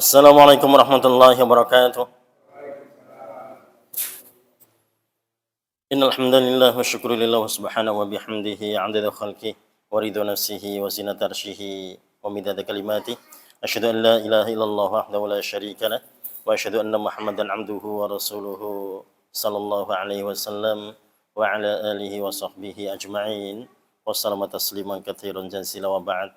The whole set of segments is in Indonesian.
Assalamualaikum warahmatullahi wabarakatuh. Innal hamdalillah wa syukru lillah wa subhanahu wa bihamdihi 'adada khalqihi wa ridha nafsihi wa zinata arsyihi wa midada kalimatihi. Asyhadu an la ilaha illallah wahdahu la syarika lah wa asyhadu anna Muhammadan 'abduhu wa rasuluhu sallallahu alaihi wasallam wa ala alihi wa sahbihi ajma'in. Wassalama tasliman katsiran jazila wa ba'd.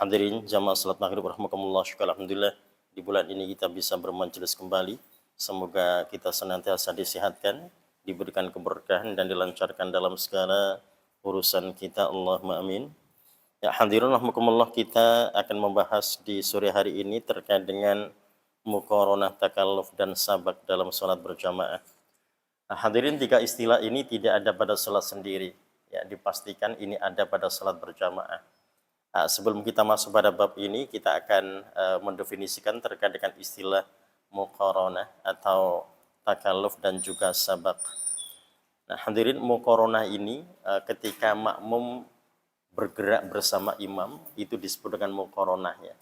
Hadirin jamaah salat maghrib rahimakumullah, syukur alhamdulillah di bulan ini kita bisa bermajelis kembali. Semoga kita senantiasa disehatkan, diberikan keberkahan dan dilancarkan dalam segala urusan kita, Allahumma amin. Ya hadirin rahimakumullah, kita akan membahas di sore hari ini terkait dengan muqaranah, takalluf dan sabak dalam salat berjamaah. Nah, hadirin, tiga istilah ini tidak ada pada salat sendiri. Ya, dipastikan ini ada pada salat berjamaah. Sebelum kita masuk pada bab ini, kita akan mendefinisikan terkait dengan istilah muqaranah atau takalluf dan juga sabak. Nah, hadirin, muqaranah ini ketika makmum bergerak bersama imam itu disebut dengan muqaranah ya.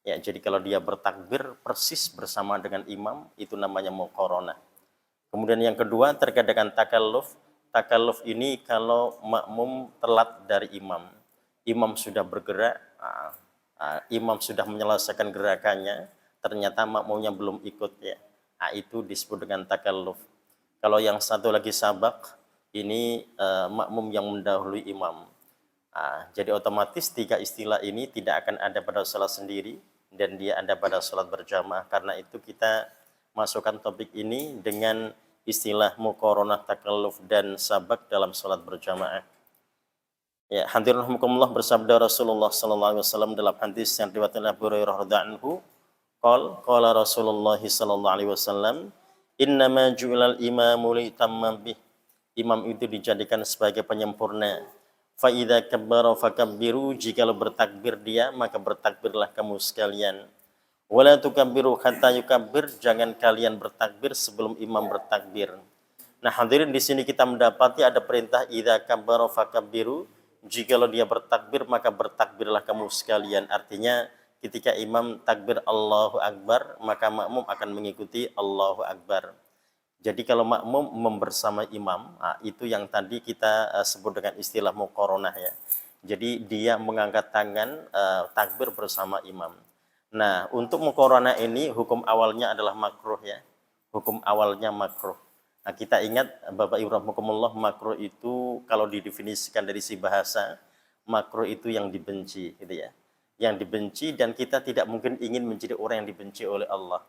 Ya, jadi kalau dia bertakbir persis bersama dengan imam itu namanya muqaranah. Kemudian yang kedua terkait dengan takalluf. Takalluf ini kalau makmum telat dari imam. Imam sudah bergerak, imam sudah menyelesaikan gerakannya, ternyata makmumnya belum ikut ya. Itu disebut dengan takalluf. Kalau yang satu lagi sabak, ini makmum yang mendahului imam. Jadi otomatis tiga istilah ini tidak akan ada pada salat sendiri dan dia ada pada salat berjamaah. Karena itu kita masukkan topik ini dengan istilah muqaranah, takalluf dan sabak dalam salat berjamaah. Ya, hadirin rahimakumullah, bersabda Rasulullah sallallahu alaihi wasallam dalam hadis yang diriwayatkan Abu Hurairah radhiyallahu anhu, qala Rasulullah sallallahu alaihi wasallam, "Innama ju'ilal imamu litamma bih." Imam itu dijadikan sebagai penyempurna. Fa idza kabbara fakabbiru, jikalau bertakbir dia, maka bertakbirlah kamu sekalian. Wala tukabbiru hatta yukabbir, jangan kalian bertakbir sebelum imam bertakbir. Nah, hadirin, di sini kita mendapati ada perintah idza kabbara fakabbiru. Jikalau dia bertakbir, maka bertakbirlah kamu sekalian. Artinya ketika imam takbir Allahu Akbar, maka makmum akan mengikuti Allahu Akbar. Jadi kalau makmum membersama imam, itu yang tadi kita sebut dengan istilah muqaranah ya. Jadi dia mengangkat tangan takbir bersama imam. Nah, untuk muqaranah ini hukum awalnya adalah makruh ya. Hukum awalnya makruh. Nah, kita ingat Bapak Ibu rahimakumullah, makruh itu kalau didefinisikan dari si bahasa, makruh itu yang dibenci gitu ya. Yang dibenci, dan kita tidak mungkin ingin menjadi orang yang dibenci oleh Allah.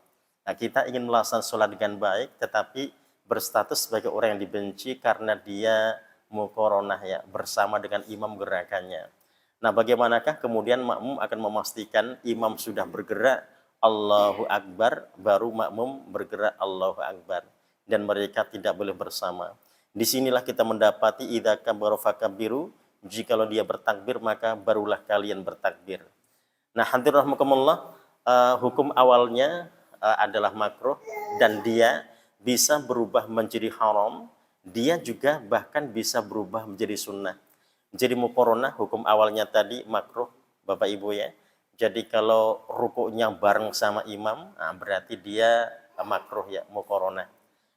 Nah, kita ingin melaksanakan sholat dengan baik tetapi berstatus sebagai orang yang dibenci karena dia muqaranah ya, bersama dengan imam gerakannya. Nah, bagaimanakah kemudian makmum akan memastikan imam sudah bergerak Allahu Akbar, baru makmum bergerak Allahu Akbar, dan mereka tidak boleh bersama. Disinilah kita mendapati idza kabbara fakabbiru, jikalau dia bertakbir maka barulah kalian bertakbir. Nah, hadirin rahimakumullah, hukum awalnya adalah makruh dan dia bisa berubah menjadi haram, dia juga bahkan bisa berubah menjadi sunnah. Jadi muqaranah hukum awalnya tadi makruh Bapak Ibu ya. Jadi kalau rukuknya bareng sama imam, berarti dia makruh ya, muqaranah.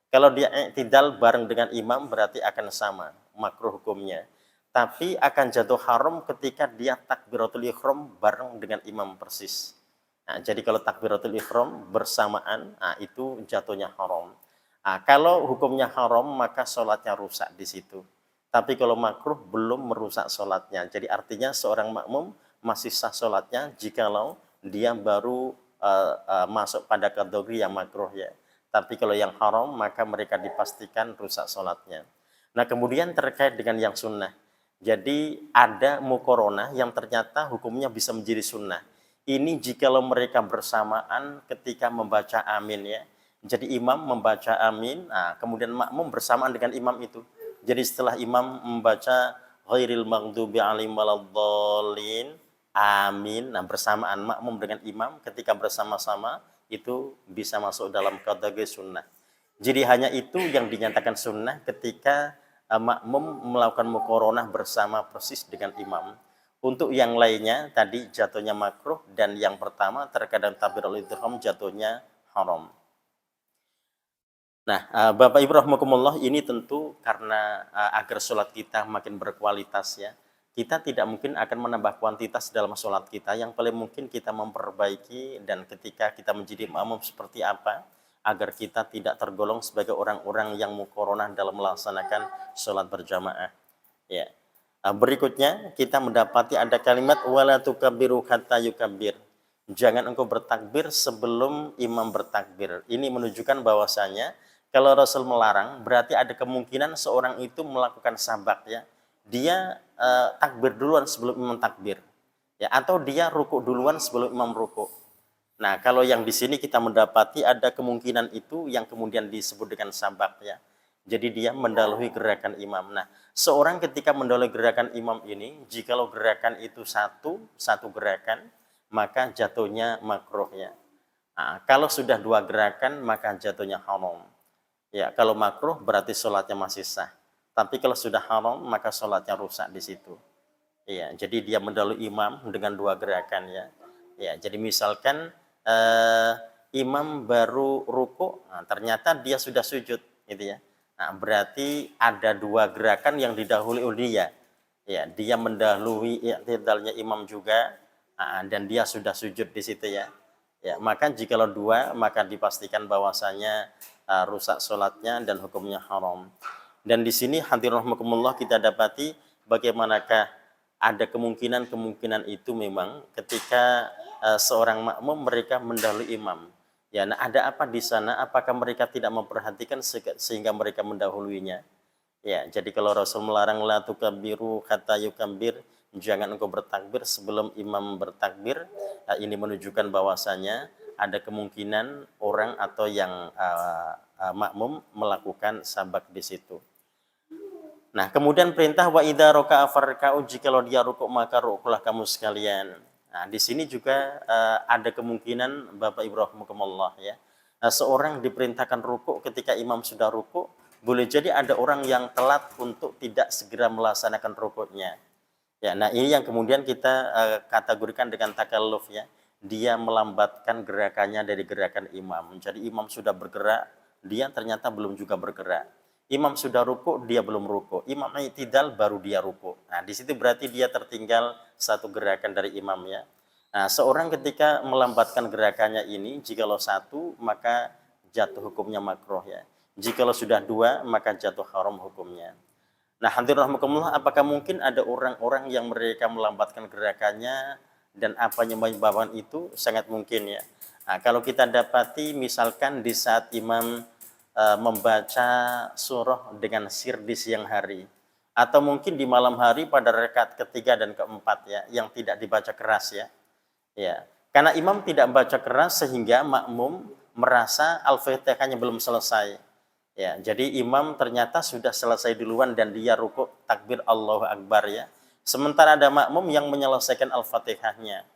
Kalau dia i'tidal bareng dengan imam berarti akan sama, makruh hukumnya. Tapi akan jatuh haram ketika dia takbiratul ihram bareng dengan imam persis. Nah, jadi kalau takbiratul ihram bersamaan, itu jatuhnya haram. Kalau hukumnya haram maka sholatnya rusak di situ. Tapi kalau makruh belum merusak sholatnya. Jadi artinya seorang makmum masih sah sholatnya jikalau dia baru masuk pada kategori yang makruh ya. Tapi kalau yang haram maka mereka dipastikan rusak sholatnya. Nah, kemudian terkait dengan yang sunnah. Jadi ada muqaranah yang ternyata hukumnya bisa menjadi sunnah. Ini jikalau mereka bersamaan ketika membaca amin ya. Jadi imam membaca amin, kemudian makmum bersamaan dengan imam itu. Jadi setelah imam membaca ghairil maghdubi alaihim waladdallin, amin, bersamaan makmum dengan imam ketika bersama-sama, itu bisa masuk dalam kategori sunnah. Jadi hanya itu yang dinyatakan sunnah ketika makmum melakukan muqaranah bersama persis dengan imam. Untuk yang lainnya tadi jatuhnya makruh, dan yang pertama terkadang takbiratul ihram jatuhnya haram. Nah, Bapak Ibu rahimakumullah, ini tentu karena agar sholat kita makin berkualitas ya, kita tidak mungkin akan menambah kuantitas dalam sholat kita. Yang paling mungkin kita memperbaiki, dan ketika kita menjadi makmum seperti apa, agar kita tidak tergolong sebagai orang-orang yang muqaronah dalam melaksanakan sholat berjamaah. Ya. Berikutnya kita mendapati ada kalimat wala tukabbiru hatta yukabbir. Jangan engkau bertakbir sebelum imam bertakbir. Ini menunjukkan bahwasanya kalau Rasul melarang, berarti ada kemungkinan seorang itu melakukan sabak ya. Dia takbir duluan sebelum imam takbir. Ya, atau dia ruku duluan sebelum imam ruku. Nah, kalau yang di sini kita mendapati ada kemungkinan itu yang kemudian disebut dengan sabak ya. Jadi dia mendahului gerakan imam. Nah, seorang ketika mendahului gerakan imam ini, jikalau gerakan itu satu gerakan, maka jatuhnya makruh ya. Nah, kalau sudah dua gerakan, maka jatuhnya haram. Ya, kalau makruh berarti sholatnya masih sah. Tapi kalau sudah haram, maka sholatnya rusak di situ. Ya, jadi dia mendahului imam dengan dua gerakan ya. Ya, jadi misalkan imam baru ruku, nah, ternyata dia sudah sujud, gitu ya. Nah, berarti ada dua gerakan yang didahului oleh dia. Ya, dia mendahului i'tidalnya imam juga, dan dia sudah sujud di situ ya. Ya, maka jikalau dua, maka dipastikan bahwasanya rusak sholatnya dan hukumnya haram. Dan di sini hadirin rahimakumullah kita dapati bagaimanakah ada kemungkinan itu memang ketika seorang makmum mereka mendahului imam. Ya, nah ada apa di sana? Apakah mereka tidak memperhatikan sehingga mereka mendahuluinya? Ya, jadi kalau Rasul melarang la tukabbiru hatta yukabbir, jangan engkau bertakbir sebelum imam bertakbir, ini menunjukkan bahwasanya ada kemungkinan orang atau yang makmum melakukan sabak di situ. Nah, kemudian perintah wa idza raka'a farka'u, jikalau dia rukuk maka rukuklah kamu sekalian. Nah, di sini juga ada kemungkinan Bapak Ibu rahimakumullah ya. Nah, seorang diperintahkan rukuk ketika imam sudah rukuk, boleh jadi ada orang yang telat untuk tidak segera melaksanakan rukuknya. Ya, nah ini yang kemudian kita kategorikan dengan takalluf ya. Dia melambatkan gerakannya dari gerakan imam. Jadi imam sudah bergerak, dia ternyata belum juga bergerak. Imam sudah ruku, dia belum ruku. Imam i'tidal baru dia ruku. Nah, di situ berarti dia tertinggal satu gerakan dari imam ya. Nah, seorang ketika melambatkan gerakannya ini, jikalau satu, maka jatuh hukumnya makruh ya. Jikalau sudah dua, maka jatuh haram hukumnya. Nah, hadirin rahimakumullah, apakah mungkin ada orang-orang yang mereka melambatkan gerakannya dan apa yang menyebabkan itu? Sangat mungkin ya. Nah, kalau kita dapati misalkan di saat imam membaca surah dengan sir di siang hari, atau mungkin di malam hari pada rakaat ketiga dan keempat ya, yang tidak dibaca keras ya. Ya, karena imam tidak membaca keras sehingga makmum merasa al-fatihahnya belum selesai. Ya, jadi imam ternyata sudah selesai duluan dan dia rukuk takbir Allahu Akbar ya. Sementara ada makmum yang menyelesaikan al-fatihahnya.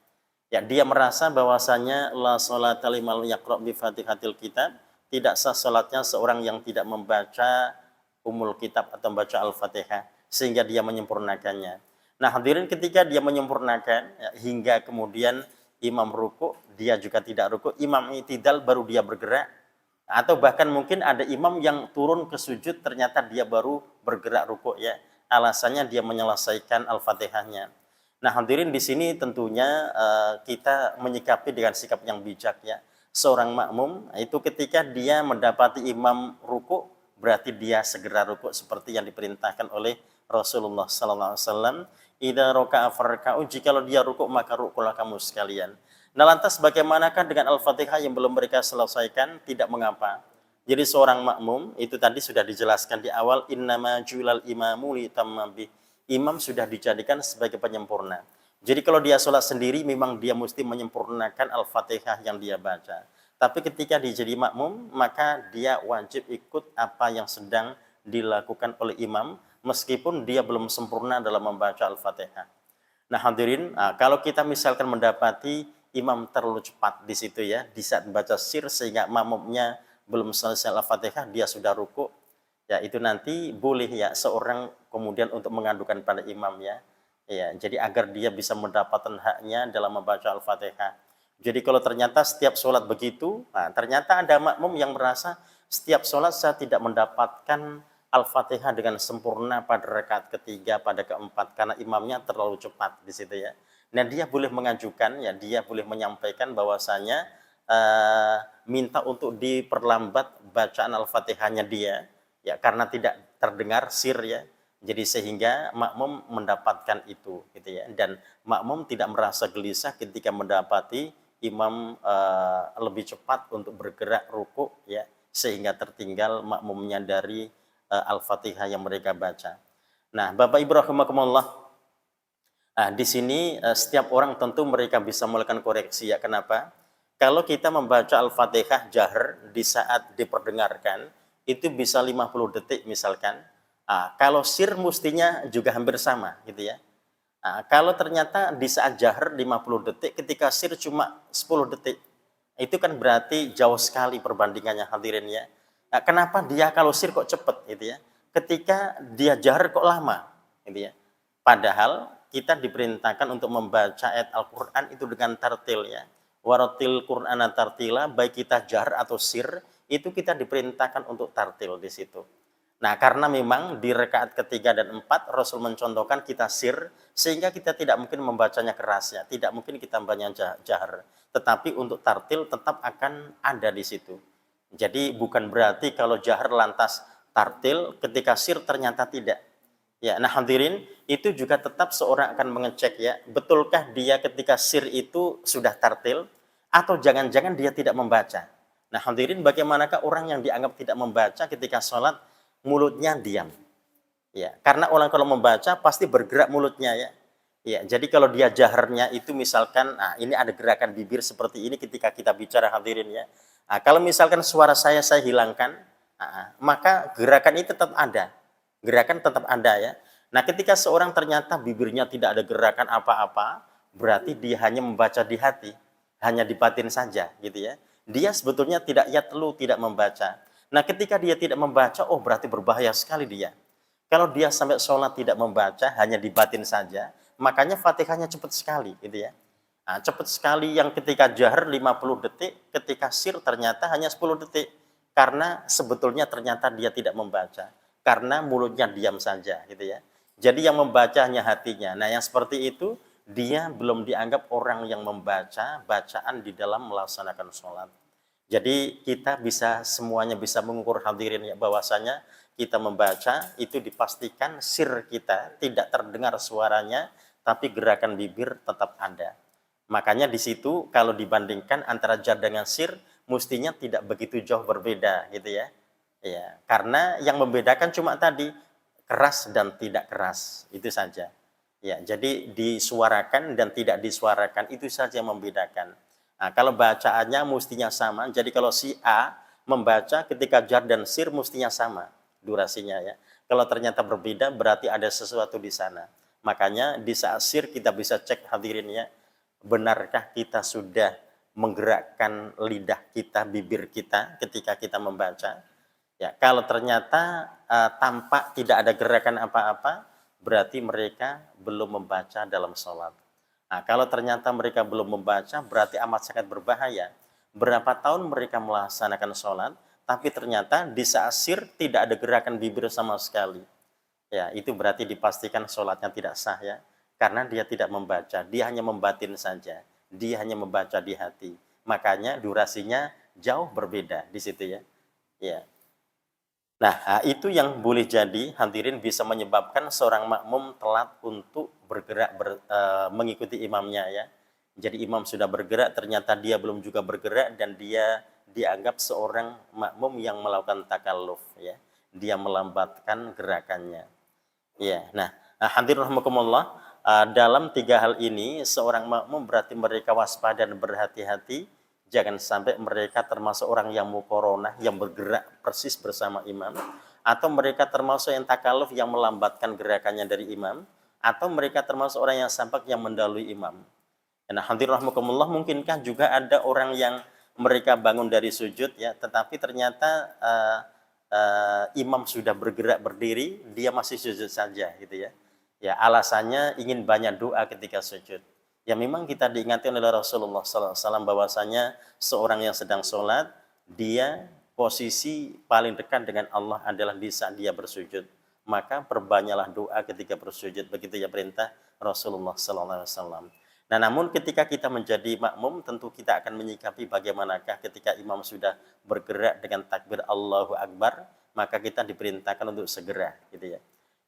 Ya, dia merasa bahwasanya la sholata liman yaqra bi fatihatil kitab, tidak sah salatnya seorang yang tidak membaca umul kitab atau membaca al-fatihah, sehingga dia menyempurnakannya. Nah, hadirin, ketika dia menyempurnakan ya, hingga kemudian imam rukuk, dia juga tidak rukuk, imam i'tidal baru dia bergerak, atau bahkan mungkin ada imam yang turun ke sujud ternyata dia baru bergerak rukuk ya. Alasannya dia menyelesaikan al-fatihahnya. Nah, hadirin, di sini tentunya kita menyikapi dengan sikap yang bijak ya. Seorang makmum itu ketika dia mendapati imam rukuk, berarti dia segera rukuk seperti yang diperintahkan oleh Rasulullah sallallahu alaihi wasallam. Idza raka'a farka'u, jikalau dia rukuk maka rukuklah kamu sekalian. Nah, lantas bagaimanakah dengan Al-Fatihah yang belum mereka selesaikan? Tidak mengapa. Jadi seorang makmum, itu tadi sudah dijelaskan di awal, innama ju'ilal imamu litamma bih. Imam sudah dijadikan sebagai penyempurna. Jadi kalau dia sholat sendiri, memang dia mesti menyempurnakan Al-Fatihah yang dia baca. Tapi ketika dia jadi makmum, maka dia wajib ikut apa yang sedang dilakukan oleh imam, meskipun dia belum sempurna dalam membaca Al-Fatihah. Nah, hadirin, kalau kita misalkan mendapati imam terlalu cepat di situ ya, di saat membaca sir sehingga makmumnya belum selesai Al-Fatihah, dia sudah ruku, ya itu nanti boleh ya seorang kemudian untuk mengadukan pada imam ya. Ya, jadi agar dia bisa mendapatkan haknya dalam membaca Al-Fatihah. Jadi kalau ternyata setiap sholat begitu, nah, ternyata ada makmum yang merasa setiap sholat saya tidak mendapatkan Al-Fatihah dengan sempurna pada rakaat ketiga, pada keempat, karena imamnya terlalu cepat di situ ya. Nah, dia boleh mengajukan, ya, dia boleh menyampaikan bahwasanya minta untuk diperlambat bacaan Al-Fatihahnya dia, ya, karena tidak terdengar sir ya. Jadi sehingga makmum mendapatkan itu, gitu ya. Dan makmum tidak merasa gelisah ketika mendapati imam lebih cepat untuk bergerak ruku, ya, sehingga tertinggal makmumnya dari Al-Fatihah yang mereka baca. Nah, Bapak Ibu rahimakumullah, di sini setiap orang tentu mereka bisa melakukan koreksi ya. Kenapa? Kalau kita membaca Al-Fatihah jahar di saat diperdengarkan, itu bisa 50 detik misalkan. Kalau sir mestinya juga hampir sama gitu ya. Kalau ternyata di saat jahar 50 detik, ketika sir cuma 10 detik, itu kan berarti jauh sekali perbandingannya hadirin ya. Kenapa dia kalau sir kok cepet gitu ya? Ketika dia jahar kok lama gitu ya. Padahal kita diperintahkan untuk membaca ayat Al-Quran itu dengan tartil ya. Waratil Qur'ana tartila, baik kita jahar atau sir, itu kita diperintahkan untuk tartil di situ. Nah, karena memang di rakaat ketiga dan empat Rasul mencontohkan kita sir, sehingga kita tidak mungkin membacanya keras ya, tidak mungkin kita membacanya jahar. Tetapi untuk tartil tetap akan ada di situ. Jadi bukan berarti kalau jahar lantas tartil, ketika sir ternyata tidak. Ya, nah hadirin, itu juga tetap seorang akan mengecek ya, betulkah dia ketika sir itu sudah tartil, atau jangan-jangan dia tidak membaca. Nah hadirin, bagaimanakah orang yang dianggap tidak membaca ketika sholat, mulutnya diam? Ya, karena orang kalau membaca pasti bergerak mulutnya ya. Ya, jadi kalau dia jaharnya itu misalkan, nah ini ada gerakan bibir seperti ini ketika kita bicara hadirin ya. Nah, kalau misalkan suara saya hilangkan, maka gerakan itu tetap ada. Gerakan tetap ada ya. Nah, ketika seorang ternyata bibirnya tidak ada gerakan apa-apa, berarti dia hanya membaca di hati, hanya di batin saja gitu ya. Dia sebetulnya tidak yatlu, tidak membaca. Nah, ketika dia tidak membaca, oh berarti berbahaya sekali dia. Kalau dia sampai sholat tidak membaca, hanya di batin saja, makanya Fatihahnya cepat sekali gitu ya. Nah, cepat sekali yang ketika jahar 50 detik, ketika sir ternyata hanya 10 detik. Karena sebetulnya ternyata dia tidak membaca. Karena mulutnya diam saja gitu ya. Jadi yang membaca hanya hatinya. Nah, yang seperti itu dia belum dianggap orang yang membaca bacaan di dalam melaksanakan sholat. Jadi kita bisa semuanya bisa mengukur hadirin ya, bahwasanya kita membaca itu dipastikan sir kita tidak terdengar suaranya, tapi gerakan bibir tetap ada. Makanya di situ kalau dibandingkan antara jar dengan sir, mestinya tidak begitu jauh berbeda gitu ya. Ya, karena yang membedakan cuma tadi keras dan tidak keras, itu saja. Ya, jadi disuarakan dan tidak disuarakan itu saja yang membedakan. Nah, kalau bacaannya mestinya sama. Jadi kalau si A membaca ketika jar dan sir mestinya sama durasinya ya. Kalau ternyata berbeda berarti ada sesuatu di sana. Makanya di saat sir kita bisa cek hadirin ya, benarkah kita sudah menggerakkan lidah kita, bibir kita ketika kita membaca? Ya, kalau ternyata tampak tidak ada gerakan apa-apa, berarti mereka belum membaca dalam sholat. Nah, kalau ternyata mereka belum membaca, berarti amat sangat berbahaya. Berapa tahun mereka melaksanakan sholat, tapi ternyata di saat sir tidak ada gerakan bibir sama sekali. Ya, itu berarti dipastikan sholatnya tidak sah ya. Karena dia tidak membaca, dia hanya membatin saja. Dia hanya membaca di hati. Makanya durasinya jauh berbeda di situ ya. Ya. Nah, itu yang boleh jadi hadirin bisa menyebabkan seorang makmum telat untuk bergerak mengikuti imamnya ya. Jadi imam sudah bergerak, ternyata dia belum juga bergerak dan dia dianggap seorang makmum yang melakukan takalluf ya. Dia melambatkan gerakannya. Ya. Nah, hadirin rahimakumullah, dalam tiga hal ini seorang makmum berarti mereka waspada dan berhati-hati. Jangan sampai mereka termasuk orang yang mukoronah, yang bergerak persis bersama imam, atau mereka termasuk yang takaluf yang melambatkan gerakannya dari imam, atau mereka termasuk orang yang sampak yang mendahului imam. Nah, hadirin rahimakumullah, mungkinkah juga ada orang yang mereka bangun dari sujud ya, tetapi ternyata imam sudah bergerak berdiri, dia masih sujud saja gitu ya. Ya, alasannya ingin banyak doa ketika sujud. Ya memang kita diingatkan oleh Rasulullah SAW bahwasanya seorang yang sedang sholat, dia posisi paling dekat dengan Allah adalah di saat dia bersujud. Maka perbanyaklah doa ketika bersujud. Begitu ya perintah Rasulullah SAW. Nah, namun ketika kita menjadi makmum, tentu kita akan menyikapi bagaimanakah ketika imam sudah bergerak dengan takbir Allahu Akbar, maka kita diperintahkan untuk segera, gitu ya.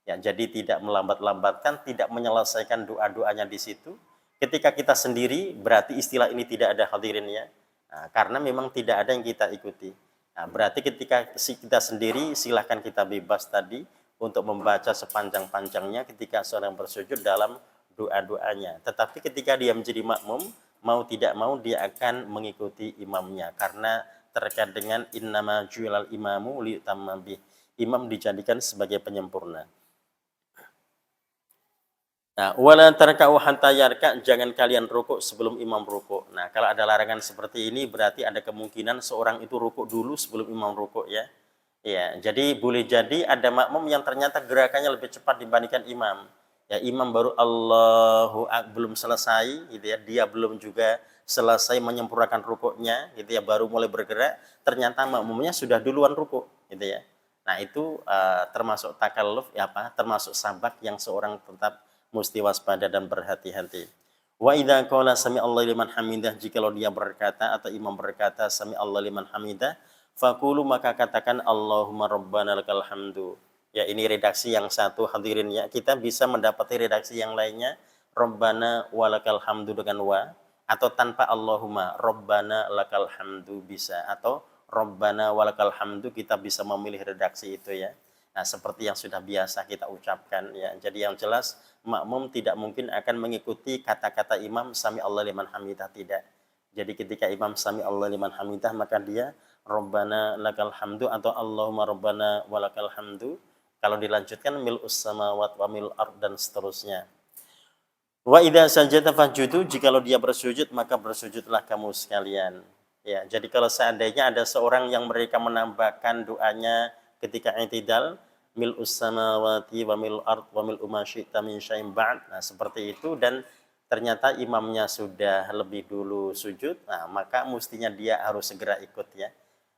Ya, jadi tidak melambat-lambatkan, tidak menyelesaikan doa-doanya di situ. Ketika kita sendiri, berarti istilah ini tidak ada hadirin ya. Nah, karena memang tidak ada yang kita ikuti. Nah, berarti ketika kita sendiri, silahkan kita bebas tadi untuk membaca sepanjang-panjangnya ketika seorang bersujud dalam doa-doanya. Tetapi ketika dia menjadi makmum, mau tidak mau dia akan mengikuti imamnya. Karena terkait dengan innama ju'ilal imamu liutamma bih. Imam dijadikan sebagai penyempurna. Nah, wala tarka'u hatta yarka, jangan kalian rukuk sebelum imam rukuk. Nah, kalau ada larangan seperti ini berarti ada kemungkinan seorang itu rukuk dulu sebelum imam rukuk ya. Ya, jadi boleh jadi ada makmum yang ternyata gerakannya lebih cepat dibandingkan imam. Ya, imam baru belum selesai gitu ya, dia belum juga selesai menyempurnakan rukuknya gitu ya, baru mulai bergerak, ternyata makmumnya sudah duluan rukuk gitu ya. Nah, itu termasuk takalluf ya apa? Termasuk sabak yang seorang tetap mesti waspada dan berhati-hati. Wa idza qala sami Allahu liman hamidah, jikalau dia berkata atau imam berkata sami Allahu liman hamidah, faqulu maka katakan Allahumma rabbana lakal hamdu. Ya, ini redaksi yang satu hadirin ya. Kita bisa mendapati redaksi yang lainnya rabbana walakal hamdu dengan wa, atau tanpa Allahumma rabbana lakal hamdu bisa, atau rabbana walakal hamdu kita bisa memilih redaksi itu ya. Nah, seperti yang sudah biasa kita ucapkan ya. Jadi yang jelas makmum tidak mungkin akan mengikuti kata-kata imam sami Allah liman hamidah, tidak. Jadi ketika imam sami Allah liman hamidah maka dia Rabbana lakal hamdu atau Allahumma Rabbana walakal hamdu. Kalau dilanjutkan mil'us samawat wa mil'ul ard dan seterusnya. Wa idza sajada fasjudu, jikalau dia bersujud maka bersujudlah kamu sekalian. Ya, jadi kalau seandainya ada seorang yang mereka menambahkan doanya ketika i'tidal, mil'us samawati wa mil'ul ard wa mil'u ma syi'ta min syai'in ba'd. Nah, seperti itu, dan ternyata imamnya sudah lebih dulu sujud, nah maka mestinya dia harus segera ikut ya.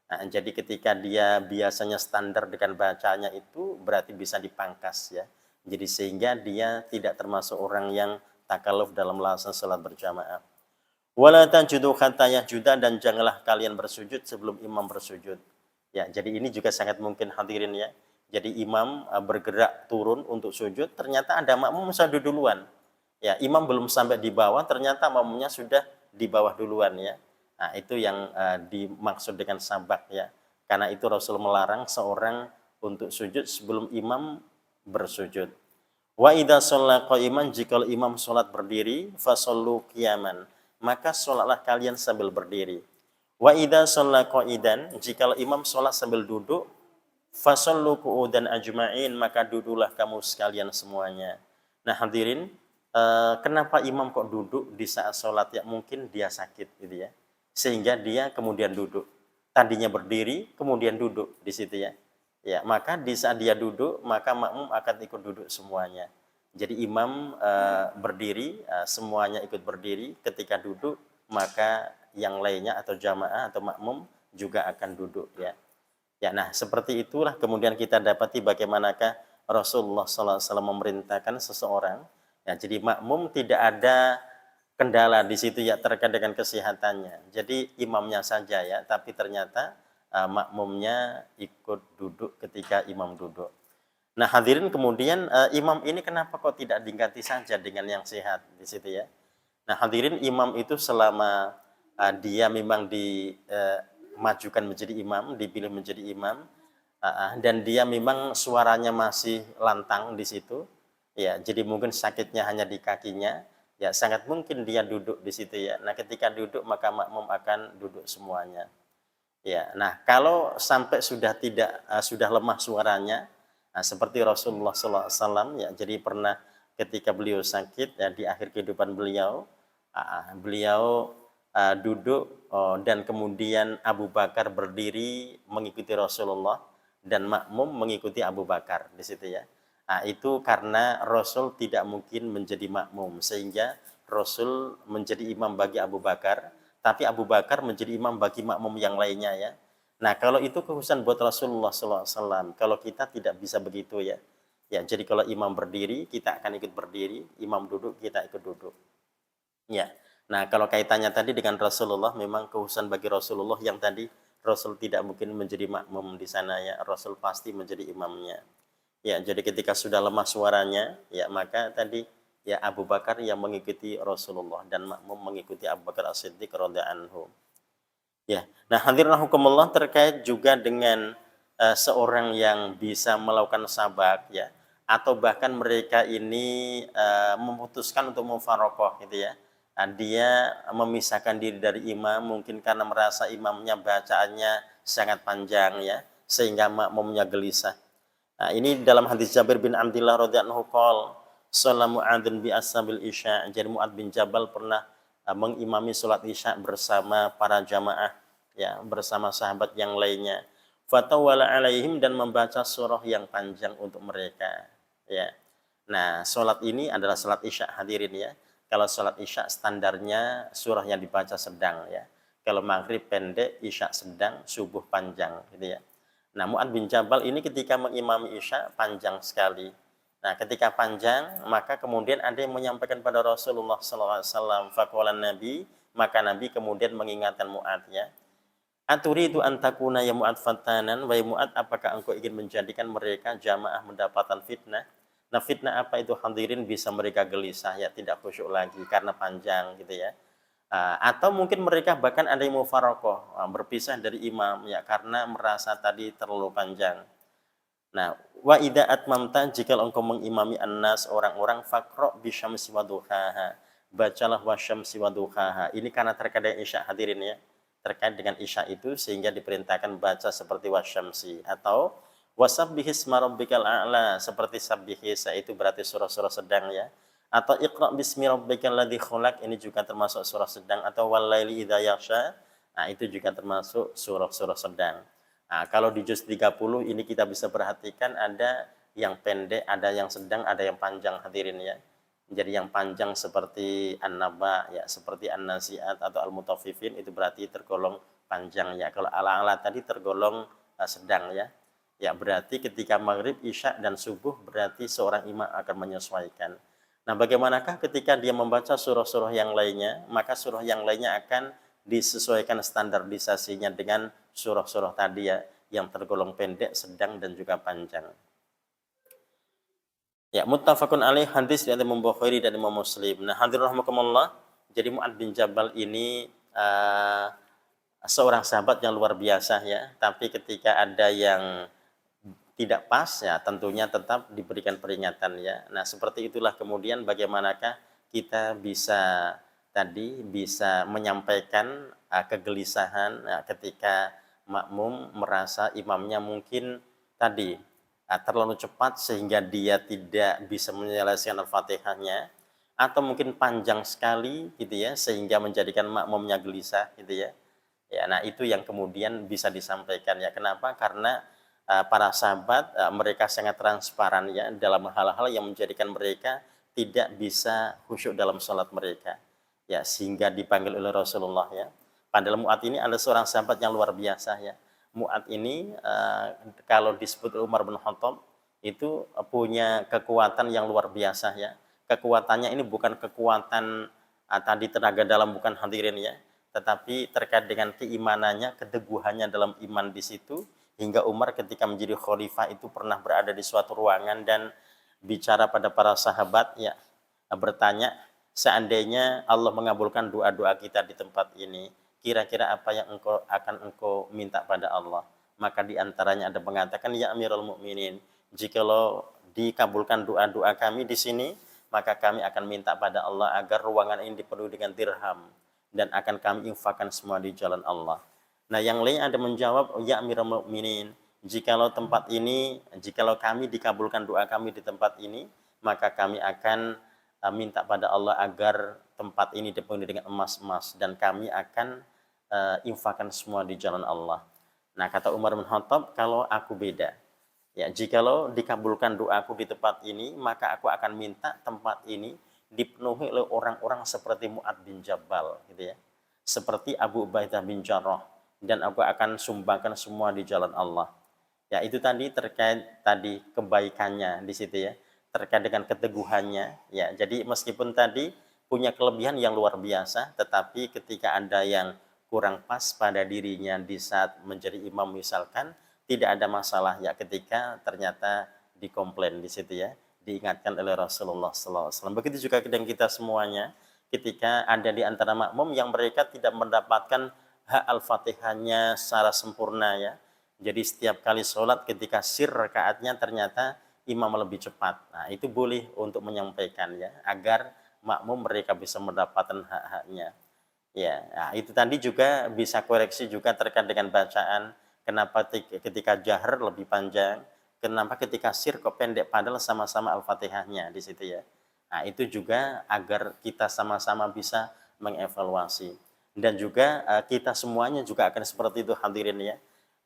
Nah, jadi ketika dia biasanya standar dengan bacanya itu berarti bisa dipangkas ya. Jadi sehingga dia tidak termasuk orang yang takalluf dalam melaksanakan salat berjamaah. Wala tajudu hatta yahjuda, dan janganlah kalian bersujud sebelum imam bersujud. Ya, jadi ini juga sangat mungkin hadirin ya. Jadi imam bergerak turun untuk sujud, ternyata ada makmum sudah duluan. Ya, imam belum sampai di bawah, ternyata makmumnya sudah di bawah duluan ya. Nah, itu yang dimaksud dengan sabak ya. Karena itu Rasul melarang seorang untuk sujud sebelum imam bersujud. Wa idza shalla qa'iman, jika imam salat berdiri, fasallu qiyaman, maka salatlah kalian sambil berdiri. Wa idza shalla qa'idan, jika imam salat sambil duduk, fasallu qu'udan ajma'in, maka duduklah kamu sekalian semuanya. Nah, hadirin, kenapa imam kok duduk di saat sholat? Ya mungkin dia sakit gitu ya, sehingga dia kemudian duduk. Tadinya berdiri kemudian duduk di situ ya. Ya, maka di saat dia duduk maka makmum akan ikut duduk semuanya. Jadi imam berdiri, semuanya ikut berdiri. Ketika duduk maka yang lainnya atau jamaah atau makmum juga akan duduk ya. Ya, nah seperti itulah kemudian kita dapati bagaimanakah Rasulullah SAW memerintahkan seseorang. Ya, jadi makmum tidak ada kendala di situ ya terkait dengan kesehatannya. Jadi imamnya saja ya, tapi ternyata makmumnya ikut duduk ketika imam duduk. Nah, hadirin, kemudian imam ini kenapa kok tidak diganti saja dengan yang sehat di situ ya? Nah, hadirin, imam itu selama dia memang dimajukan menjadi imam, dipilih menjadi imam, dan dia memang suaranya masih lantang di situ, ya, jadi mungkin sakitnya hanya di kakinya. Ya, sangat mungkin dia duduk di situ ya. Nah, ketika duduk maka makmum akan duduk semuanya. Ya, nah kalau sampai sudah tidak sudah lemah suaranya, nah, seperti Rasulullah SAW ya, jadi pernah ketika beliau sakit ya, di akhir kehidupan beliau, beliau duduk dan kemudian Abu Bakar berdiri mengikuti Rasulullah dan makmum mengikuti Abu Bakar di situ ya. Nah, itu karena Rasul tidak mungkin menjadi makmum, sehingga Rasul menjadi imam bagi Abu Bakar, tapi Abu Bakar menjadi imam bagi makmum yang lainnya ya. Nah, kalau itu kekhususan buat Rasulullah SAW, kalau kita tidak bisa begitu ya. Ya, jadi kalau imam berdiri, kita akan ikut berdiri, imam duduk, kita ikut duduk. Ya. Nah, kalau kaitannya tadi dengan Rasulullah, memang kekhususan bagi Rasulullah yang tadi Rasul tidak mungkin menjadi makmum di sana ya. Rasul pasti menjadi imamnya. Ya, jadi ketika sudah lemah suaranya, ya maka tadi ya Abu Bakar yang mengikuti Rasulullah dan makmum mengikuti Abu Bakar As-Siddiq radhiyallahu anhu. Ya. Nah, hadirin rahimakumullah, terkait juga dengan seorang yang bisa melakukan sabak ya, atau bahkan mereka ini memutuskan untuk mufaraqah gitu ya. Nah, dia memisahkan diri dari imam mungkin karena merasa imamnya bacaannya sangat panjang ya, sehingga makmumnya gelisah. Nah, ini dalam hadis Jabir bin Abdullah radhiyallahu anhu qol, "Shalla Mu'adzin bi ashabil isya." Jadi Mu'adz bin Jabal pernah mengimami salat isya bersama para jamaah ya, bersama sahabat yang lainnya. Fatawala alaihim, dan membaca surah yang panjang untuk mereka ya. Nah, salat ini adalah salat isya hadirin ya. Kalau salat isya standarnya surah yang dibaca sedang ya. Kalau maghrib pendek, isya sedang, subuh panjang gitu ya. Nah, Mu'adz bin Jabal ini ketika mengimami isya panjang sekali. Nah, ketika panjang, maka kemudian ada yang menyampaikan pada Rasulullah SAW. Faqalan Nabi, maka Nabi kemudian mengingatkan Mu'adz ya. Aturidu antakuna ya Mu'adz fatanan, wahai Mu'adz, apakah engkau ingin menjadikan mereka jamaah mendapatkan fitnah? Nah, fitnah apa itu hadirin? Bisa mereka gelisah ya, tidak khusyuk lagi karena panjang gitu ya. Atau mungkin mereka bahkan ada yang mufaraqah, berpisah dari imam ya karena merasa tadi terlalu panjang. Nah, wa idza atmamta, jika engkau mengimami annas orang-orang, faqra bisyamsi waduhaha. Bacalah wasyamsi waduhaha. Ini karena terkait dengan isya hadirin ya. Terkait dengan isya itu sehingga diperintahkan baca seperti wasyamsi, atau wasabbihisma rabbikal a'la, seperti sabbihis, itu berarti surah-surah sedang ya. Atau iqra bismi rabbikal ladzi khalaq, ini juga termasuk surah sedang, atau walaili idza yaghsha. Nah, itu juga termasuk surah-surah sedang. Nah, kalau di juz 30 ini kita bisa perhatikan ada yang pendek, ada yang sedang, ada yang panjang hadirin ya. Jadi yang panjang seperti An-Naba ya, seperti An-Nazi'at atau Al-Mutaffifin, itu berarti tergolong panjang ya. Kalau Ala-Ala tadi tergolong sedang ya. Ya, berarti ketika maghrib, isya dan subuh berarti seorang imam akan menyesuaikan. Nah, bagaimanakah ketika dia membaca surah-surah yang lainnya? Maka surah yang lainnya akan disesuaikan standarisasinya dengan surah-surah tadi ya, yang tergolong pendek, sedang, dan juga panjang. Ya, muttafaqun alaih, hadis dari Imam Bukhari dan Imam Muslim. Nah, hadirin rahimakumullah, jadi Mu'adz bin Jabal ini seorang sahabat yang luar biasa ya, tapi ketika ada yang tidak pas ya tentunya tetap diberikan peringatan ya. Nah, seperti itulah kemudian bagaimanakah kita bisa tadi bisa menyampaikan kegelisahan ketika makmum merasa imamnya mungkin tadi terlalu cepat sehingga dia tidak bisa menyelesaikan Al-Fatihahnya, atau mungkin panjang sekali gitu ya sehingga menjadikan makmumnya gelisah gitu ya. Ya, nah itu yang kemudian bisa disampaikan ya. Kenapa? Karena para sahabat mereka sangat transparan ya dalam hal-hal yang menjadikan mereka tidak bisa khusyuk dalam sholat mereka. Ya, sehingga dipanggil oleh Rasulullah ya. Padahal Mu'adz ini ada seorang sahabat yang luar biasa ya. Mu'adz ini kalau disebut Umar bin Khattab itu punya kekuatan yang luar biasa ya. Kekuatannya ini bukan kekuatan tadi tenaga dalam, bukan hadirin ya, tetapi terkait dengan keimanannya, keteguhannya dalam iman di situ, hingga Umar ketika menjadi khalifah itu pernah berada di suatu ruangan dan bicara pada para sahabat ya, bertanya, seandainya Allah mengabulkan doa-doa kita di tempat ini, kira-kira apa yang engkau minta pada Allah? Maka diantaranya ada mengatakan, ya Amirul Mukminin, jikalau dikabulkan doa-doa kami di sini, maka kami akan minta pada Allah agar ruangan ini dipenuhi dengan dirham, dan akan kami infakkan semua di jalan Allah. Nah, yang lain ada menjawab, ya Amirul Mukminin, jikalau kami dikabulkan doa kami di tempat ini, maka kami akan minta pada Allah agar tempat ini dipenuhi dengan emas-emas, dan kami akan infakkan semua di jalan Allah. Nah, kata Umar bin Khattab, kalau aku beda. Ya, jikalau dikabulkan doaku di tempat ini, maka aku akan minta tempat ini dipenuhi oleh orang-orang seperti Mu'ad bin Jabal, gitu ya. Seperti Abu Ubaidah bin Jarrah, dan aku akan sumbangkan semua di jalan Allah. Ya, itu tadi terkait tadi kebaikannya di situ ya, terkait dengan keteguhannya. Ya, jadi meskipun tadi punya kelebihan yang luar biasa, tetapi ketika ada yang kurang pas pada dirinya di saat menjadi imam misalkan, tidak ada masalah ya ketika ternyata dikomplain di situ ya, diingatkan oleh Rasulullah SAW. Begitu juga dengan kita semuanya, ketika ada di antara makmum yang mereka tidak mendapatkan hak al-fatihahnya secara sempurna ya. Jadi setiap kali sholat ketika sir rakaatnya ternyata imam lebih cepat. Nah itu boleh untuk menyampaikan ya, agar makmum mereka bisa mendapatkan hak-haknya. Ya, nah, itu tadi juga bisa koreksi juga terkait dengan bacaan. Kenapa ketika jahar lebih panjang? Kenapa ketika sir kok pendek? Padahal sama-sama Al-Fatihahnya di situ ya. Nah, itu juga agar kita sama-sama bisa mengevaluasi. Dan juga kita semuanya juga akan seperti itu hadirin ya.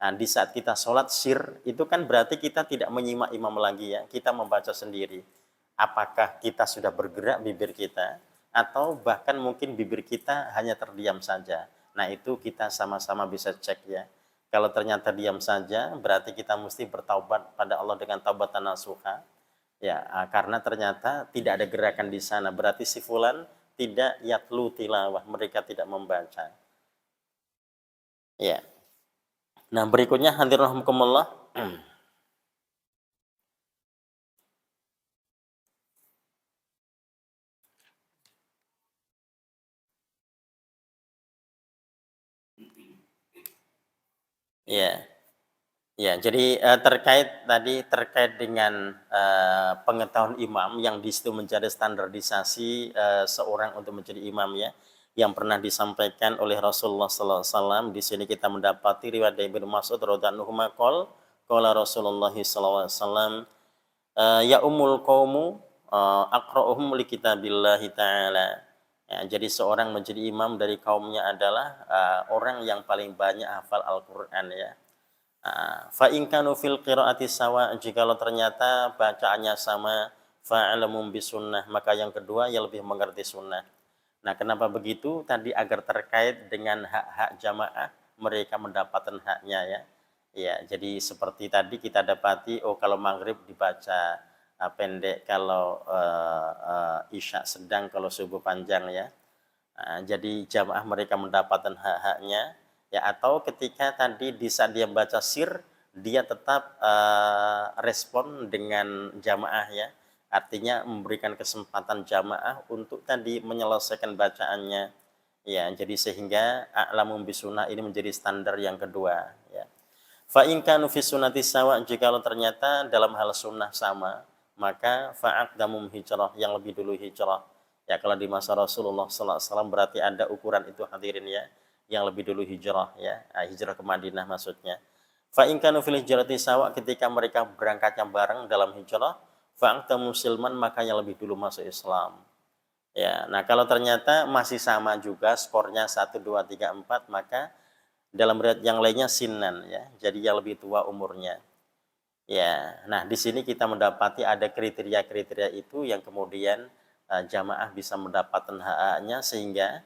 Nah, di saat kita sholat sir, itu kan berarti kita tidak menyimak imam lagi ya. Kita membaca sendiri. Apakah kita sudah bergerak bibir kita? Atau bahkan mungkin bibir kita hanya terdiam saja. Nah itu kita sama-sama bisa cek ya. Kalau ternyata diam saja, berarti kita mesti bertaubat pada Allah dengan taubatan nasuha. Ya, karena ternyata tidak ada gerakan di sana. Berarti si fulan tidak yatlu tilawah, mereka tidak membaca. Ya. Nah berikutnya hadirin rahimakumullah. Ya. Ya, jadi terkait dengan pengetahuan imam yang di situ menjadi standarisasi seorang untuk menjadi imam ya, yang pernah disampaikan oleh Rasulullah SAW. Di sini kita mendapati riwayat dari Ibnu Mas'ud radhiyallahu anhu qala Rasulullah SAW, ya umul qaumu aqra'uhum li kitabillahi ta'ala. Ya, jadi seorang menjadi imam dari kaumnya adalah orang yang paling banyak hafal Al-Qur'an ya. Fa in kanu fil qiraati sawa, jikalau ternyata bacaannya sama, fa'alamun bisunnah, maka yang kedua yang lebih mengerti sunnah. Nah, kenapa begitu? Tadi agar terkait dengan hak-hak jamaah, mereka mendapatkan haknya ya. Ya, jadi seperti tadi kita dapati, oh kalau maghrib dibaca pendek, kalau isya sedang, kalau subuh panjang ya. Jadi jamaah mereka mendapatkan hak-haknya ya, atau ketika tadi di saat dia baca sir dia tetap respon dengan jamaah ya, artinya memberikan kesempatan jamaah untuk tadi menyelesaikan bacaannya ya. Jadi sehingga a'lamu bisunah ini menjadi standar yang kedua ya. Fa in kanu fi sunnati sawa, jikalau ternyata dalam hal sunnah sama, maka fa'aqdamum hijrah, yang lebih dulu hijrah. Ya kalau di masa Rasulullah SAW berarti ada ukuran itu hadirin ya, yang lebih dulu hijrah ya, hijrah ke Madinah maksudnya. Fa in kanu fil hijrati sawa, ketika mereka berangkatnya bareng dalam hijrah, fa'aqdamu musliman, maka yang lebih dulu masuk Islam. Ya, nah kalau ternyata masih sama juga skornya 1, 2, 3, 4, maka dalam riwayat yang lainnya sinan ya, jadi yang lebih tua umurnya. Ya, nah di sini kita mendapati ada kriteria-kriteria itu yang kemudian jamaah bisa mendapatkan hak-haknya, sehingga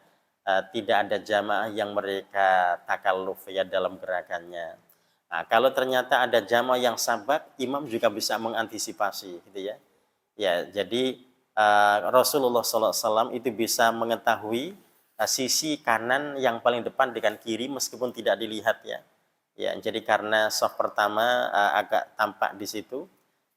tidak ada jamaah yang mereka takalluf ya dalam gerakannya. Nah, kalau ternyata ada jamaah yang sabak, imam juga bisa mengantisipasi gitu ya. Ya, jadi Rasulullah SAW itu bisa mengetahui sisi kanan yang paling depan dengan kiri meskipun tidak dilihat ya. Ya, jadi karena saf pertama agak tampak di situ,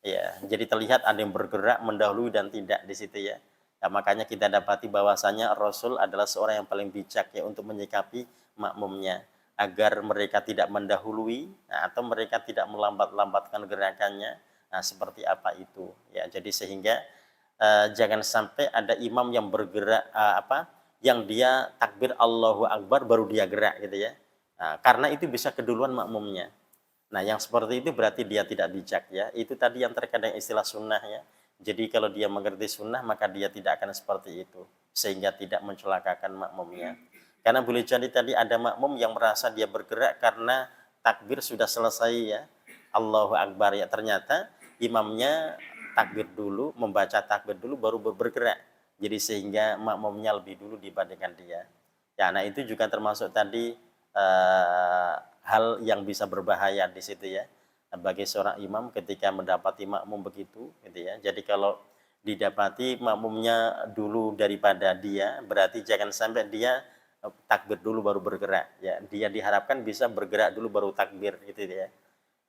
ya, jadi terlihat ada yang bergerak mendahului dan tidak di situ ya. Ya, makanya kita dapati bahwasanya Rasul adalah seorang yang paling bijak ya untuk menyikapi makmumnya agar mereka tidak mendahului atau mereka tidak melambat-lambatkan gerakannya. Nah, seperti apa itu? Ya, jadi sehingga jangan sampai ada imam yang bergerak yang dia takbir Allahu Akbar baru dia gerak gitu ya. Nah, karena itu bisa keduluan makmumnya. Nah, yang seperti itu berarti dia tidak bijak ya. Itu tadi yang terkadang istilah sunnah ya. Jadi kalau dia mengerti sunnah maka dia tidak akan seperti itu, sehingga tidak mencelakakan makmumnya. Karena boleh jadi tadi ada makmum yang merasa dia bergerak karena takbir sudah selesai ya. Allahu Akbar ya, ternyata imamnya takbir dulu, membaca takbir dulu baru bergerak. Jadi sehingga makmumnya lebih dulu dibandingkan dia. Ya, nah itu juga termasuk tadi hal yang bisa berbahaya di situ ya. Nah, bagi seorang imam ketika mendapati makmum begitu gitu ya. Jadi kalau didapati makmumnya dulu daripada dia, berarti jangan sampai dia takbir dulu baru bergerak ya. Dia diharapkan bisa bergerak dulu baru takbir gitu ya.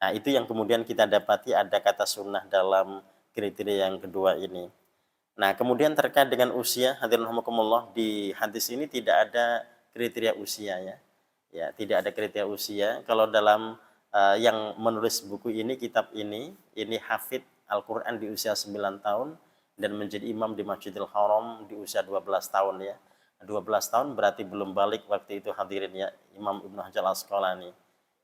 Nah, itu yang kemudian kita dapati ada kata sunnah dalam kriteria yang kedua ini. Nah, kemudian terkait dengan usia, hadirin rahimakumullah, di hadis ini tidak ada kriteria usia ya. Ya, tidak ada kriteria usia. Kalau dalam yang menulis buku ini, kitab ini hafid Al-Qur'an di usia 9 tahun dan menjadi imam di Masjidil Haram di usia 12 tahun ya. 12 tahun berarti belum balik waktu itu hadirin ya, Imam Ibnu Hajar Al-Asqalani.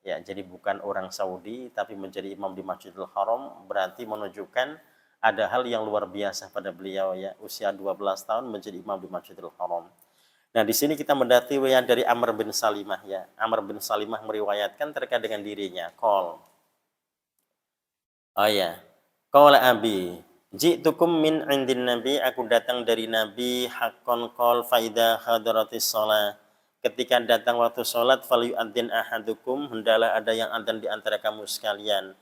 Ya, jadi bukan orang Saudi tapi menjadi imam di Masjidil Haram berarti menunjukkan ada hal yang luar biasa pada beliau ya, usia 12 tahun menjadi imam di Masjidil Haram. Nah, di sini kita mendapati riwayat dari Amr bin Salimah ya. Amr bin Salimah meriwayatkan terkait dengan dirinya. Oh ya. Qala abi, ji'tukum min indin nabi, aku datang dari nabi haqqan qol faida hadaratis shalah. Ketika datang waktu salat fal yu'adzin ahadukum, hendaklah ada yang adzan di antara kamu sekalian.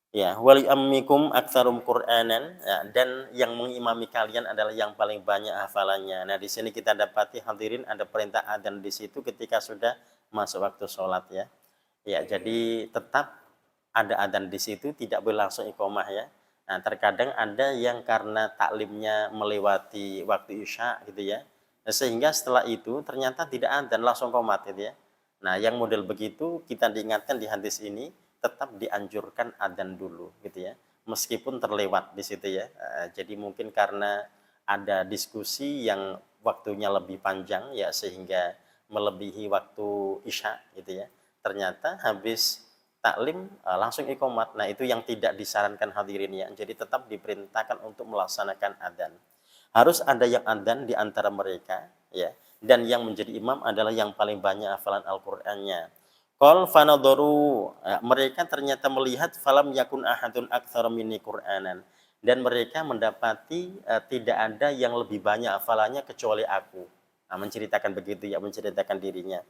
Ya, wali ammikum aktsarum Qur'anan, ya, dan yang mengimami kalian adalah yang paling banyak hafalannya. Nah, di sini kita dapati hadirin ada perintah adzan di situ ketika sudah masuk waktu sholat ya. Ya, jadi tetap ada adzan di situ, tidak boleh langsung iqomah ya. Nah, terkadang ada yang karena taklimnya melewati waktu isya gitu ya. Nah, sehingga setelah itu ternyata tidak adzan, langsung qomat gitu ya. Nah, yang model begitu kita diingatkan di hadis ini tetap dianjurkan adzan dulu gitu ya, meskipun terlewat di situ ya. Jadi mungkin karena ada diskusi yang waktunya lebih panjang ya sehingga melebihi waktu isya gitu ya, ternyata habis taklim langsung iqomat. Nah, itu yang tidak disarankan hadirin ya. Jadi tetap diperintahkan untuk melaksanakan adzan, harus ada yang adzan di antara mereka ya, dan yang menjadi imam adalah yang paling banyak hafalan Al-Qur'annya. Qal fanadharu, mereka ternyata melihat falam yakun ahadun aktsara minni Qur'anan, dan mereka mendapati tidak ada yang lebih banyak hafalannya kecuali aku. Nah, menceritakan begitu ya, menceritakan dirinya.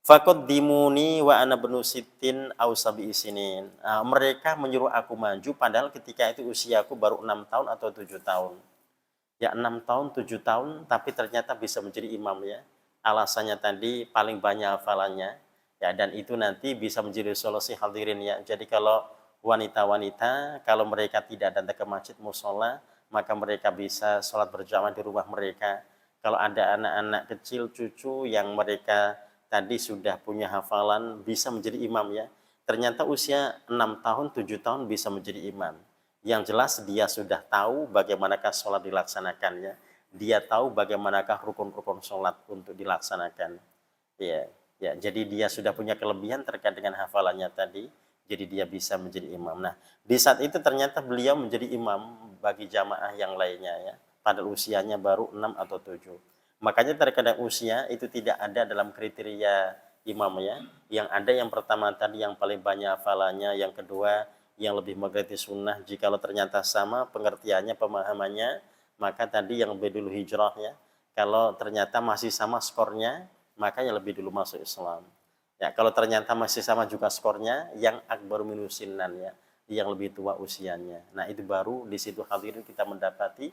Faqaddimuni wa ana ibnu sittin aw sab'i sinin. Mereka menyuruh aku maju padahal ketika itu usiaku baru 6 tahun atau 7 tahun. Ya, 6 tahun, 7 tahun tapi ternyata bisa menjadi imam ya. Alasannya tadi paling banyak hafalannya. Ya, dan itu nanti bisa menjadi solusi hadirin ya. Jadi kalau wanita-wanita, kalau mereka tidak datang ke masjid musola, maka mereka bisa sholat berjamaah di rumah mereka. Kalau ada anak-anak kecil, cucu yang mereka tadi sudah punya hafalan, bisa menjadi imam ya. Ternyata usia 6 tahun, 7 tahun bisa menjadi imam. Yang jelas dia sudah tahu bagaimanakah sholat dilaksanakannya. Dia tahu bagaimanakah rukun-rukun sholat untuk dilaksanakan. Ya, ya, jadi dia sudah punya kelebihan terkait dengan hafalannya tadi, jadi dia bisa menjadi imam. Nah, di saat itu ternyata beliau menjadi imam bagi jamaah yang lainnya ya, padahal usianya baru 6 atau 7. Makanya terkadang usia itu tidak ada dalam kriteria imam ya. Yang ada yang pertama tadi yang paling banyak hafalannya, yang kedua yang lebih mengerti sunnah. Jikalau ternyata sama pengertiannya, pemahamannya, maka tadi yang lebih dulu hijrah ya. Kalau ternyata masih sama skornya, makanya lebih dulu masuk Islam. Ya, kalau ternyata masih sama juga skornya, yang akbar minusinan ya, yang lebih tua usianya. Nah, itu baru di situ hadirin kita mendapati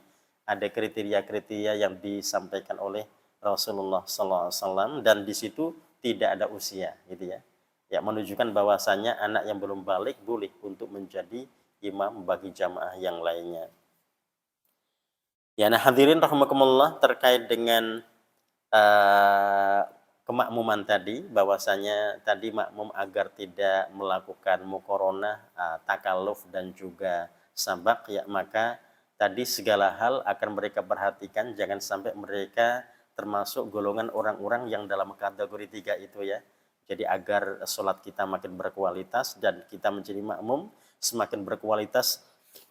ada kriteria-kriteria yang disampaikan oleh Rasulullah SAW, dan di situ tidak ada usia gitu ya. Ya, menunjukkan bahwasanya anak yang belum balik boleh untuk menjadi imam bagi jamaah yang lainnya. Ya, nah hadirin rahimakumullah, terkait dengan kemakmuman tadi, bahwasanya tadi makmum agar tidak melakukan muqaronah, takalluf dan juga sabak ya, maka tadi segala hal akan mereka perhatikan, jangan sampai mereka termasuk golongan orang-orang yang dalam kategori 3 itu ya. Jadi agar sholat kita makin berkualitas dan kita menjadi makmum semakin berkualitas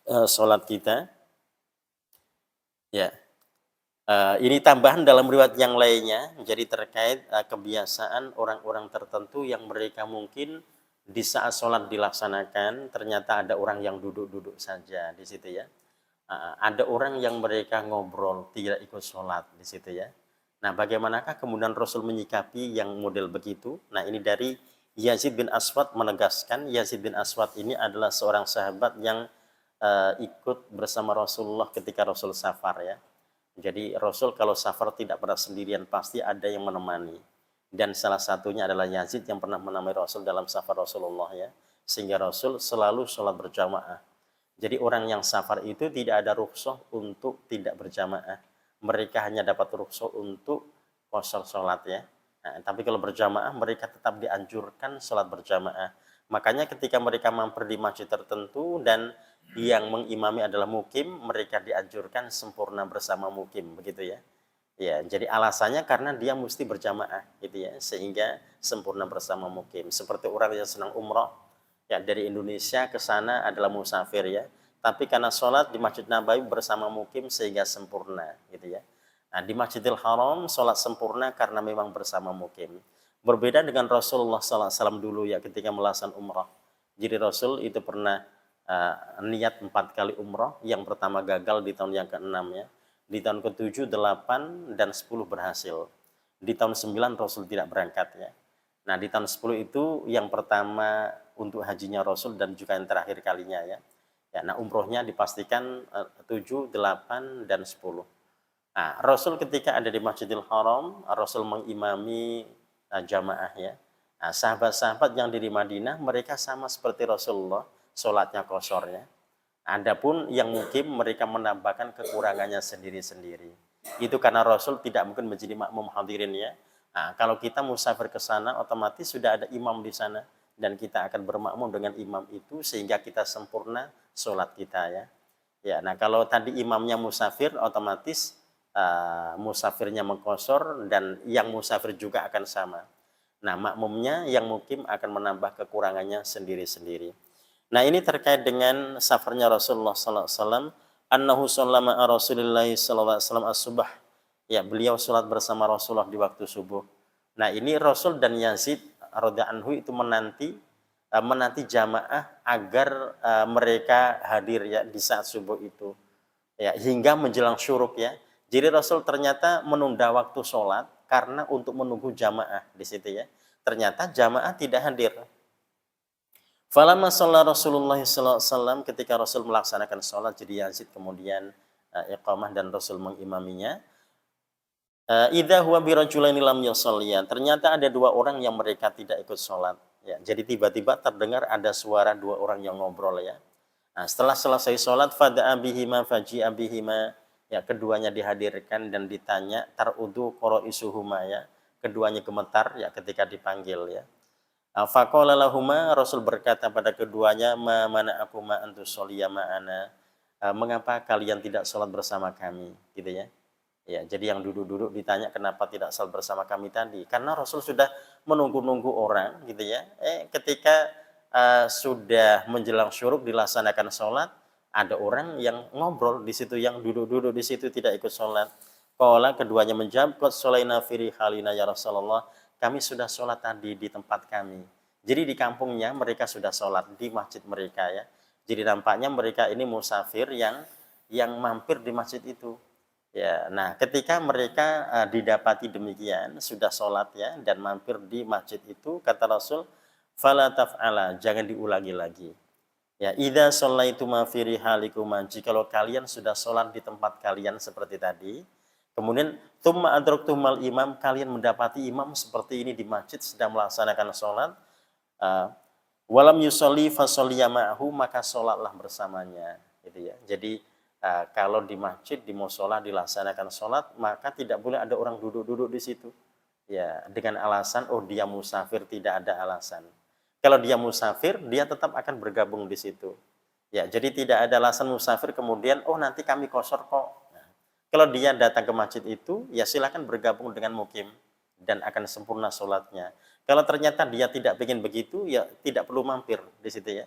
sholat kita ya. Ini tambahan dalam riwayat yang lainnya, jadi terkait kebiasaan orang-orang tertentu yang mereka mungkin di saat sholat dilaksanakan ternyata ada orang yang duduk-duduk saja di situ ya. Ada orang yang mereka ngobrol tidak ikut sholat di situ ya. Nah, bagaimanakah kemudian Rasul menyikapi yang model begitu? Nah, ini dari Yazid bin Aswad menegaskan, Yazid bin Aswad ini adalah seorang sahabat yang ikut bersama Rasulullah ketika Rasul safar ya. Jadi Rasul kalau safar tidak pernah sendirian, pasti ada yang menemani. Dan salah satunya adalah Yazid yang pernah menemani Rasul dalam safar Rasulullah ya. Sehingga Rasul selalu sholat berjamaah. Jadi orang yang safar itu tidak ada rukhsah untuk tidak berjamaah. Mereka hanya dapat rukhsah untuk qashar sholat ya. Nah, tapi kalau berjamaah mereka tetap dianjurkan sholat berjamaah. Makanya ketika mereka mampir di masjid tertentu dan yang mengimami adalah mukim, mereka dianjurkan sempurna bersama mukim, begitu ya. Ya, jadi alasannya karena dia mesti berjamaah gitu ya, sehingga sempurna bersama mukim. Seperti orang yang senang umroh, ya dari Indonesia ke sana adalah musafir ya, tapi karena sholat di Masjid Nabawi bersama mukim sehingga sempurna gitu ya. Nah, di Masjidil Haram sholat sempurna karena memang bersama mukim. Berbeda dengan Rasulullah SAW dulu ya ketika melaksanakan umrah. Jadi Rasul itu pernah niat 4 kali umrah, yang pertama gagal di tahun yang ke-6 ya. Di tahun ke-7, 8, dan 10 berhasil. Di tahun 9 Rasul tidak berangkat ya. Nah, di tahun 10 itu yang pertama untuk hajinya Rasul dan juga yang terakhir kalinya ya. Ya, nah umrohnya dipastikan 7, 8, dan 10. Nah, Rasul ketika ada di Masjidil Haram, Rasul mengimami jamaah ya. Nah, sahabat-sahabat yang di Madinah mereka sama seperti Rasulullah, sholatnya qashar ya. Adapun yang mukim mereka menambahkan kekurangannya sendiri-sendiri. Itu karena Rasul tidak mungkin menjadi makmum hadirin ya. Nah, kalau kita musafir ke sana, otomatis sudah ada imam di sana dan kita akan bermakmum dengan imam itu sehingga kita sempurna sholat kita ya. Ya, nah kalau tadi imamnya musafir, otomatis musafirnya mengqashar dan yang musafir juga akan sama. Nah, makmumnya yang mukim akan menambah kekurangannya sendiri-sendiri. Nah, ini terkait dengan safarnya Rasulullah SAW. Annahu shallama Rasulillahi SAW as-subah. Ya, beliau sholat bersama Rasulullah di waktu subuh. Nah, ini Rasul dan Yazid radhiyallahu anhu itu menanti jamaah agar mereka hadir ya di saat subuh itu. Ya, hingga menjelang syuruk ya. Jadi Rasul ternyata menunda waktu sholat karena untuk menunggu jamaah di situ ya. Ternyata jamaah tidak hadir. Falamma shalla Rasulullah SAW, ketika Rasul melaksanakan sholat, jadi Yazid kemudian iqamah dan Rasul mengimaminya. Idza huwa birajulaini lam yusalliyan. Ternyata ada 2 orang yang mereka tidak ikut sholat. Ya, jadi tiba-tiba terdengar ada suara 2 orang yang ngobrol ya. Nah, setelah selesai sholat, fada'a bihima faji'a bihima. Ya, keduanya dihadirkan dan ditanya, tarudu qaraisuhuma ya. Keduanya gemetar ya ketika dipanggil ya. Faqala lahuma, Rasul berkata pada keduanya, ma mana'akuma an tusolliya ma'ana. Mengapa kalian tidak sholat bersama kami? Gitu ya. Ya, jadi yang duduk-duduk ditanya kenapa tidak sholat bersama kami tadi? Karena Rasul sudah menunggu-nunggu orang, gitu ya. Ketika sudah menjelang syuruk dilaksanakan sholat, ada orang yang ngobrol di situ, yang duduk-duduk di situ tidak ikut sholat. Qala, keduanya menjawab, qad sholaina fi rihalina ya Rasulullah. Kami sudah sholat tadi di tempat kami. Jadi di kampungnya mereka sudah sholat di masjid mereka ya. Jadi nampaknya mereka ini musafir yang mampir di masjid itu. Ya, nah ketika mereka didapati demikian, sudah sholat ya dan mampir di masjid itu, kata Rasul, fala taf'ala, jangan diulangi lagi. Ya, idza shallaituma fi rihalikuma, jikalau kalian sudah sholat di tempat kalian seperti tadi, kemudian tsumma adraktumal imam, kalian mendapati imam seperti ini di masjid sedang melaksanakan sholat, walam yusolli fasolliya ma'ahu, maka sholatlah bersamanya, gitu ya. Jadi kalau di masjid, di musola dilaksanakan sholat, maka tidak boleh ada orang duduk-duduk di situ. Ya, dengan alasan, oh dia musafir, tidak ada alasan. Kalau dia musafir, dia tetap akan bergabung di situ. Ya, jadi tidak ada alasan musafir kemudian, oh nanti kami qashar kok. Nah, kalau dia datang ke masjid itu, ya silakan bergabung dengan mukim dan akan sempurna sholatnya. Kalau ternyata dia tidak ingin begitu, ya tidak perlu mampir di situ ya.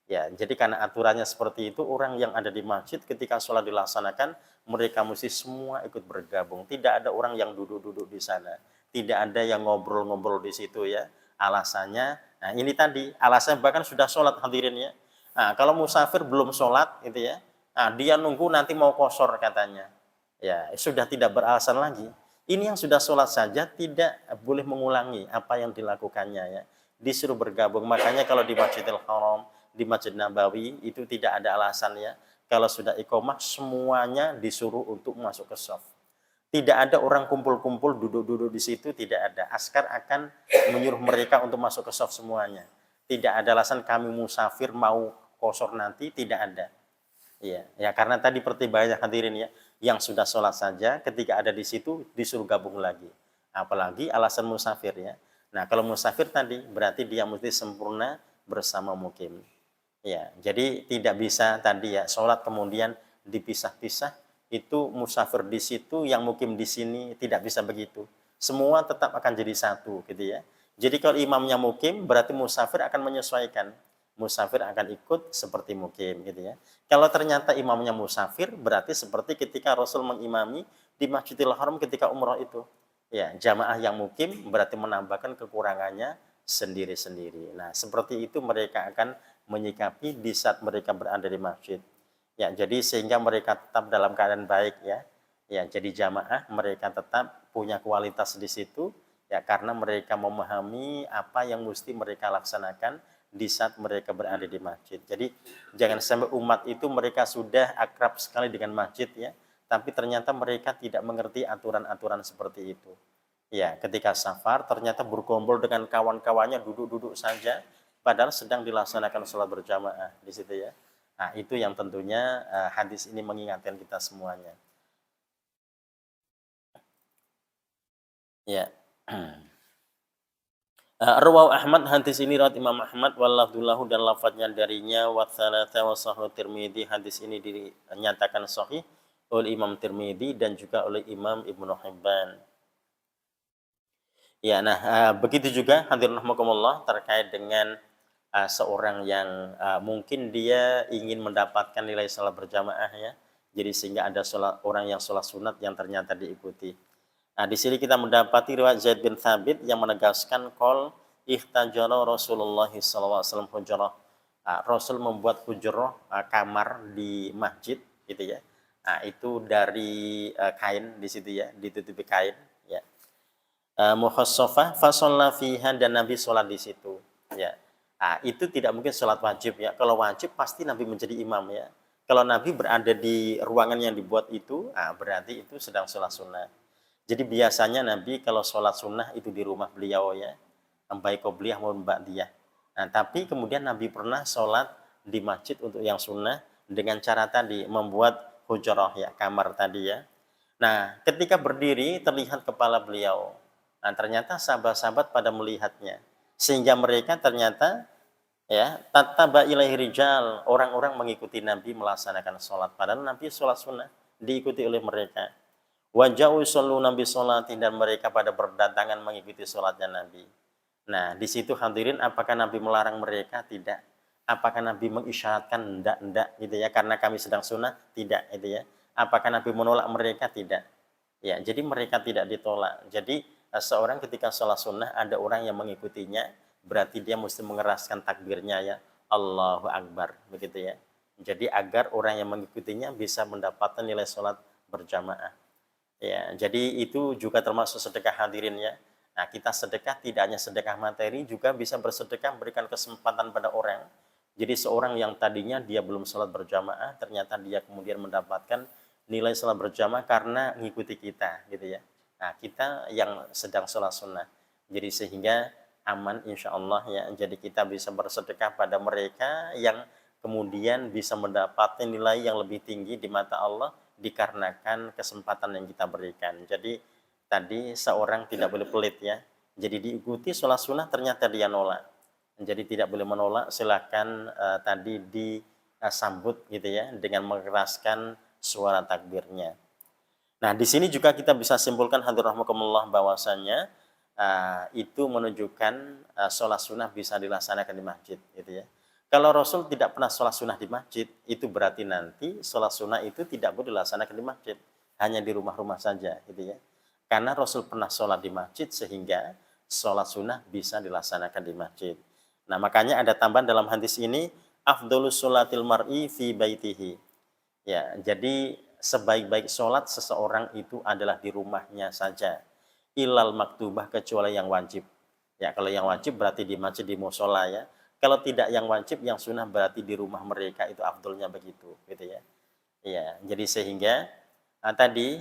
Ya, jadi karena aturannya seperti itu, orang yang ada di masjid ketika sholat dilaksanakan, mereka mesti semua ikut bergabung. Tidak ada orang yang duduk-duduk di sana. Tidak ada yang ngobrol-ngobrol di situ ya. Alasannya, Nah, ini tadi alasan bahkan sudah sholat hadirin ya. Nah, kalau musafir belum sholat gitu ya, nah, dia nunggu nanti mau kosor katanya. Ya, sudah tidak beralasan lagi. Ini yang sudah sholat saja tidak boleh mengulangi apa yang dilakukannya ya. Disuruh bergabung. Makanya kalau di Masjidil Haram, di Masjid Nabawi itu tidak ada alasan ya. Kalau sudah iqomah semuanya disuruh untuk masuk ke shaf. Tidak ada orang kumpul-kumpul duduk-duduk di situ, tidak ada. Askar akan menyuruh mereka untuk masuk ke shaf semuanya. Tidak ada alasan kami musafir mau kosor nanti, tidak ada. Iya, ya karena tadi pertimbangannya hadirin ya, yang sudah sholat saja ketika ada di situ disuruh gabung lagi. Apalagi alasan musafir ya. Nah kalau musafir tadi berarti dia mesti sempurna bersama mukim. Ya, jadi tidak bisa tadi ya sholat kemudian dipisah-pisah, itu musafir di situ yang mukim di sini, tidak bisa begitu. Semua tetap akan jadi satu gitu ya. Jadi kalau imamnya mukim berarti musafir akan menyesuaikan. Musafir akan ikut seperti mukim gitu ya. Kalau ternyata imamnya musafir berarti seperti ketika Rasul mengimami di Masjidil Haram ketika umrah itu. Ya, jamaah yang mukim berarti menambahkan kekurangannya sendiri-sendiri. Nah, seperti itu mereka akan menyikapi di saat mereka berada di masjid. Ya, jadi sehingga mereka tetap dalam keadaan baik ya. Ya, jadi jamaah mereka tetap punya kualitas di situ ya karena mereka memahami apa yang mesti mereka laksanakan di saat mereka berada di masjid. Jadi jangan sampai umat itu mereka sudah akrab sekali dengan masjid ya, tapi ternyata mereka tidak mengerti aturan-aturan seperti itu. Ya, ketika safar ternyata berkumpul dengan kawan-kawannya duduk-duduk saja padahal sedang dilaksanakan sholat berjamaah di situ ya. Nah, itu yang tentunya hadis ini mengingatkan kita semuanya. Ya. Rawahu Ahmad, hadis ini riwayat Imam Ahmad wallahu dan lafadznya darinya wa tsalatsa wa sahih Tirmidzi. Hadis ini dinyatakan sahih oleh Imam Tirmidzi dan juga oleh Imam Ibnu Hibban. Ya, nah begitu juga hadirin rahimakumullah terkait dengan seorang yang mungkin dia ingin mendapatkan nilai salat berjamaah ya. Jadi sehingga ada orang yang sholat sunat yang ternyata diikuti. Nah, di sini kita mendapati riwayat Zaid bin Thabit yang menegaskan qol ihtajara Rasulullah SAW hujrah. Rasul membuat hujrah kamar di masjid gitu ya. Nah, itu dari kain di situ ya, ditutupi kain ya. Muhassafah fa shalla fiha dan Nabi sholat di situ ya. Nah, itu tidak mungkin sholat wajib ya. Kalau wajib pasti Nabi menjadi imam ya. Kalau Nabi berada di ruangan yang dibuat itu, berarti itu sedang sholat sunnah. Jadi biasanya Nabi kalau sholat sunnah itu di rumah beliau ya, baik qobliyah maupun ba'diyah. Nah, tapi kemudian Nabi pernah sholat di masjid untuk yang sunnah dengan cara tadi membuat hujrah ya, kamar tadi ya. Nah, ketika berdiri terlihat kepala beliau. Nah, ternyata sahabat-sahabat pada melihatnya. Sehingga mereka ternyata ya tattaba ilaihi rijal, orang-orang mengikuti Nabi melaksanakan sholat padahal Nabi sholat sunnah diikuti oleh mereka. Waja'u sallu Nabi sholatin dan mereka pada berdatangan mengikuti sholatnya Nabi. Nah, di situ hadirin apakah Nabi melarang mereka? Tidak. Apakah Nabi mengisyaratkan enggak gitu ya karena kami sedang sunnah? Tidak gitu ya. Apakah Nabi menolak mereka? Tidak. Ya, jadi mereka tidak ditolak. Jadi seorang ketika sholat sunnah ada orang yang mengikutinya, berarti dia mesti mengeraskan takbirnya ya, Allahu Akbar, begitu ya. Jadi agar orang yang mengikutinya bisa mendapatkan nilai sholat berjamaah. Ya, jadi itu juga termasuk sedekah hadirin ya. Nah, kita sedekah tidak hanya sedekah materi, juga bisa bersedekah memberikan kesempatan pada orang. Jadi seorang yang tadinya dia belum sholat berjamaah, ternyata dia kemudian mendapatkan nilai sholat berjamaah karena mengikuti kita, gitu ya. Nah, kita yang sedang sholat sunnah. Jadi sehingga aman insya Allah ya. Jadi kita bisa bersedekah pada mereka yang kemudian bisa mendapatkan nilai yang lebih tinggi di mata Allah dikarenakan kesempatan yang kita berikan. Jadi tadi seorang tidak boleh pelit ya. Jadi diikuti sholat sunnah ternyata dia nolak. Jadi tidak boleh menolak, silakan tadi disambut gitu ya dengan mengeraskan suara takbirnya. Nah, di sini juga kita bisa simpulkan hadirin rahimakumullah bahwasanya itu menunjukkan sholat sunnah bisa dilaksanakan di masjid gitu ya. Kalau Rasul tidak pernah sholat sunnah di masjid, itu berarti nanti sholat sunnah itu tidak boleh dilaksanakan di masjid, hanya di rumah-rumah saja, gitu ya. Karena Rasul pernah sholat di masjid sehingga sholat sunnah bisa dilaksanakan di masjid. Nah, makanya ada tambahan dalam hadis ini, afdholus sholatil mar'i fi baitihi. Ya, jadi sebaik-baik sholat seseorang itu adalah di rumahnya saja. Ilal maktubah, kecuali yang wajib. Ya, kalau yang wajib berarti di masjid, di musola ya. Kalau tidak yang wajib, yang sunnah berarti di rumah mereka, itu afdolnya begitu, gitu ya. Ya, jadi sehingga tadi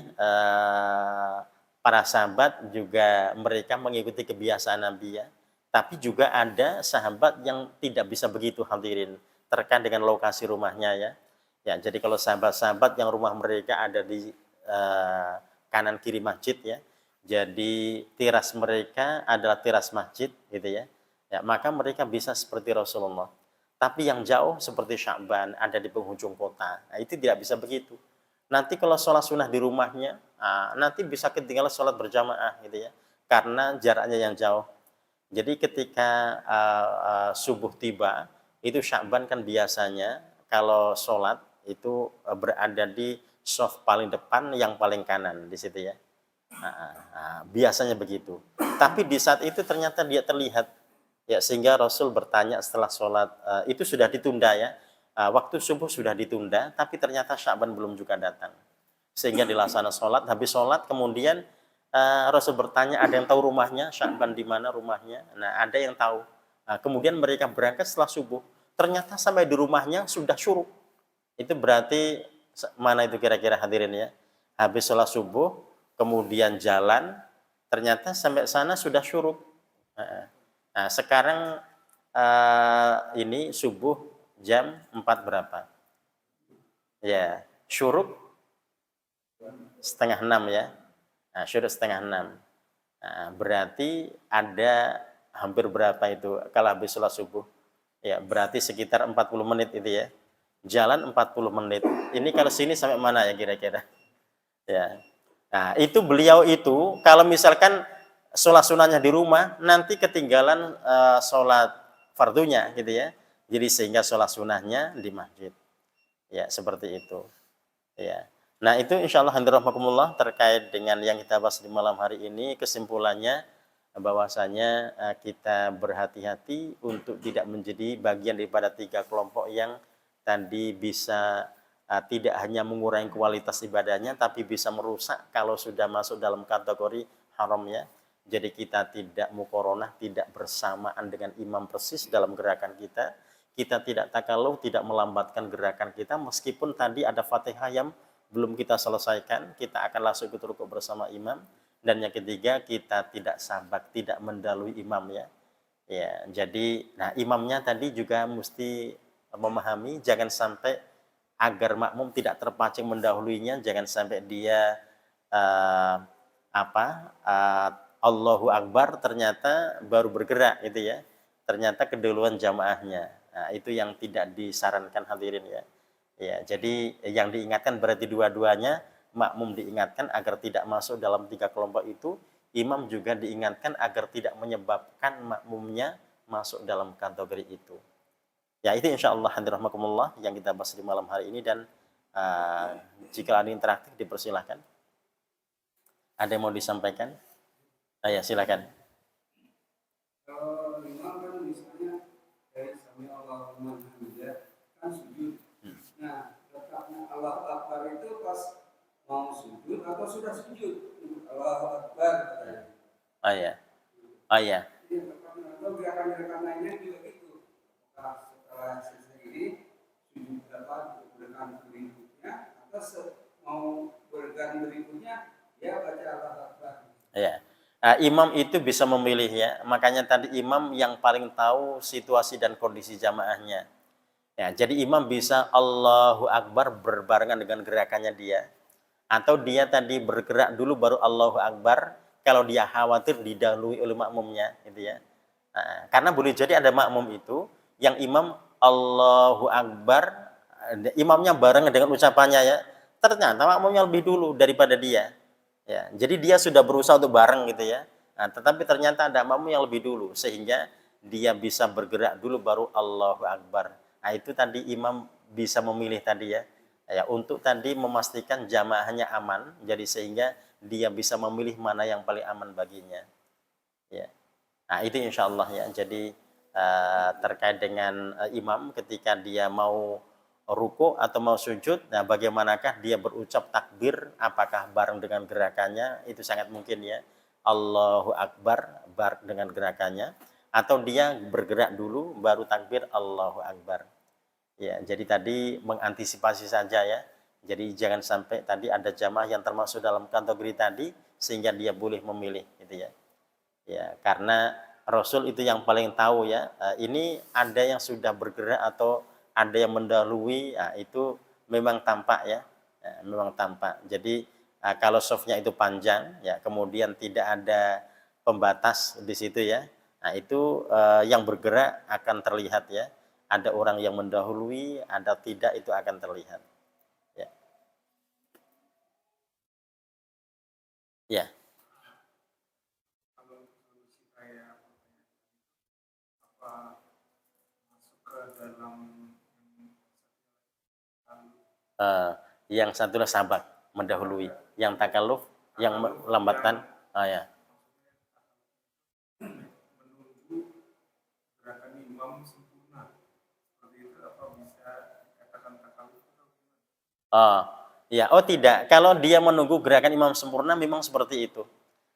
para sahabat juga mereka mengikuti kebiasaan Nabi ya. Tapi juga ada sahabat yang tidak bisa begitu, hadirin, terkait dengan lokasi rumahnya ya. Ya, jadi kalau sahabat-sahabat yang rumah mereka ada di kanan kiri masjid ya. Jadi teras mereka adalah teras masjid gitu ya. Ya, maka mereka bisa seperti Rasulullah. Tapi yang jauh seperti Sya'ban ada di penghujung kota. Nah, itu tidak bisa begitu. Nanti kalau sholat sunnah di rumahnya, nanti bisa ketinggalan sholat berjamaah gitu ya. Karena jaraknya yang jauh. Jadi ketika subuh tiba, itu Sya'ban kan biasanya kalau sholat itu berada di shaf paling depan yang paling kanan di situ ya. Biasanya begitu. Tapi di saat itu ternyata dia terlihat ya, sehingga Rasul bertanya setelah sholat itu sudah ditunda ya. Waktu subuh sudah ditunda, tapi ternyata Sya'ban belum juga datang. Sehingga dilaksanakan sholat, habis sholat kemudian Rasul bertanya, ada yang tahu rumahnya, Sya'ban di mana rumahnya? Nah, ada yang tahu. Kemudian mereka berangkat setelah subuh. Ternyata sampai di rumahnya sudah syuruk. Itu berarti mana itu kira-kira hadirin ya? Habis sholat subuh, kemudian jalan, ternyata sampai sana sudah syuruk. Nah, sekarang ini subuh jam 4 berapa? Ya, syuruk setengah 6 ya. Nah, syuruk setengah 6. Nah, berarti ada hampir berapa itu kalau habis sholat subuh? Ya, berarti sekitar 40 menit itu ya. Jalan 40 menit. Ini kalau sini sampai mana ya kira-kira? Ya. Nah, itu beliau itu kalau misalkan sholat sunahnya di rumah, nanti ketinggalan sholat fardunya gitu ya. Jadi sehingga sholat sunahnya di masjid. Ya, seperti itu. Ya. Nah, itu insya Allah handirahmakumullah terkait dengan yang kita bahas di malam hari ini. Kesimpulannya bahwasanya kita berhati-hati untuk tidak menjadi bagian daripada 3 kelompok yang tadi bisa tidak hanya mengurangi kualitas ibadahnya, tapi bisa merusak kalau sudah masuk dalam kategori haramnya. Jadi kita tidak muqaronah, tidak bersamaan dengan imam persis dalam gerakan kita. Kita tidak takalluh, tidak melambatkan gerakan kita, meskipun tadi ada Fatihah yang belum kita selesaikan, kita akan langsung ikut rukuk bersama imam. Dan yang ketiga, kita tidak sabak, tidak mendahului imam ya. Ya, jadi nah imamnya tadi juga mesti memahami, jangan sampai agar makmum tidak terpancing mendahuluinya, jangan sampai dia Allahu Akbar ternyata baru bergerak gitu ya. Ternyata keduluan jamaahnya. Nah, itu yang tidak disarankan hadirin ya. Ya, jadi yang diingatkan berarti dua-duanya, makmum diingatkan agar tidak masuk dalam 3 kelompok itu, imam juga diingatkan agar tidak menyebabkan makmumnya masuk dalam kategori itu. Ya, itu insya Allah hadirahmakumullah yang kita bahas di malam hari ini. Dan jika ada interaktif dipersilahkan. Ada yang mau disampaikan? Ya, silakan. Kalau imam kan misalnya dari sami Allahumma hamidah kan sujud. Nah, letaknya Allahu Akbar itu pas mau sujud atau sudah sujud? Allahu Akbar. Iya. Atau gerakan-gerakan lainnya juga gitu. Setelah selesai ini sujud gerakan berikutnya, atau mau gerakan berikutnya dia baca Allahu Akbar. Iya. Imam itu bisa memilih ya. Makanya tadi imam yang paling tahu situasi dan kondisi jamaahnya. Ya, jadi imam bisa Allahu Akbar berbarengan dengan gerakannya dia. Atau dia tadi bergerak dulu baru Allahu Akbar kalau dia khawatir didahului oleh makmumnya gitu ya. Karena boleh jadi ada makmum itu yang imam Allahu Akbar, imamnya bareng dengan ucapannya ya. Ternyata makmumnya lebih dulu daripada dia. Ya, jadi dia sudah berusaha untuk bareng gitu ya. Nah, tetapi ternyata ada makmum yang lebih dulu sehingga dia bisa bergerak dulu baru Allahu Akbar. Nah, itu tadi imam bisa memilih tadi ya. Ya, untuk tadi memastikan jamaahnya aman, jadi sehingga dia bisa memilih mana yang paling aman baginya. Ya. Nah, itu insya Allah ya. Jadi terkait dengan imam ketika dia mau ruku atau mau sujud. Nah, bagaimanakah dia berucap takbir? Apakah bareng dengan gerakannya? Itu sangat mungkin ya. Allahu Akbar bareng dengan gerakannya, atau dia bergerak dulu baru takbir Allahu Akbar. Ya, jadi tadi mengantisipasi saja ya. Jadi jangan sampai tadi ada jamaah yang termasuk dalam kategori tadi sehingga dia boleh memilih gitu ya. Ya, karena Rasul itu yang paling tahu ya. Ini ada yang sudah bergerak atau ada yang mendahului, itu memang tampak ya. Memang tampak. Jadi kalau softnya itu panjang ya, kemudian tidak ada pembatas di situ ya. Nah, itu yang bergerak akan terlihat ya. Ada orang yang mendahului, ada tidak, itu akan terlihat. Ya. Ya. Kalau solusi kayak apa masuk ke dalam Yang satulah sabak mendahului, yang takaluf yang melambatkan ya. menunggu gerakan imam sempurna seperti itu, apa bisa dikatakan takaluf atau Ya, tidak. Kalau dia menunggu gerakan imam sempurna memang seperti itu.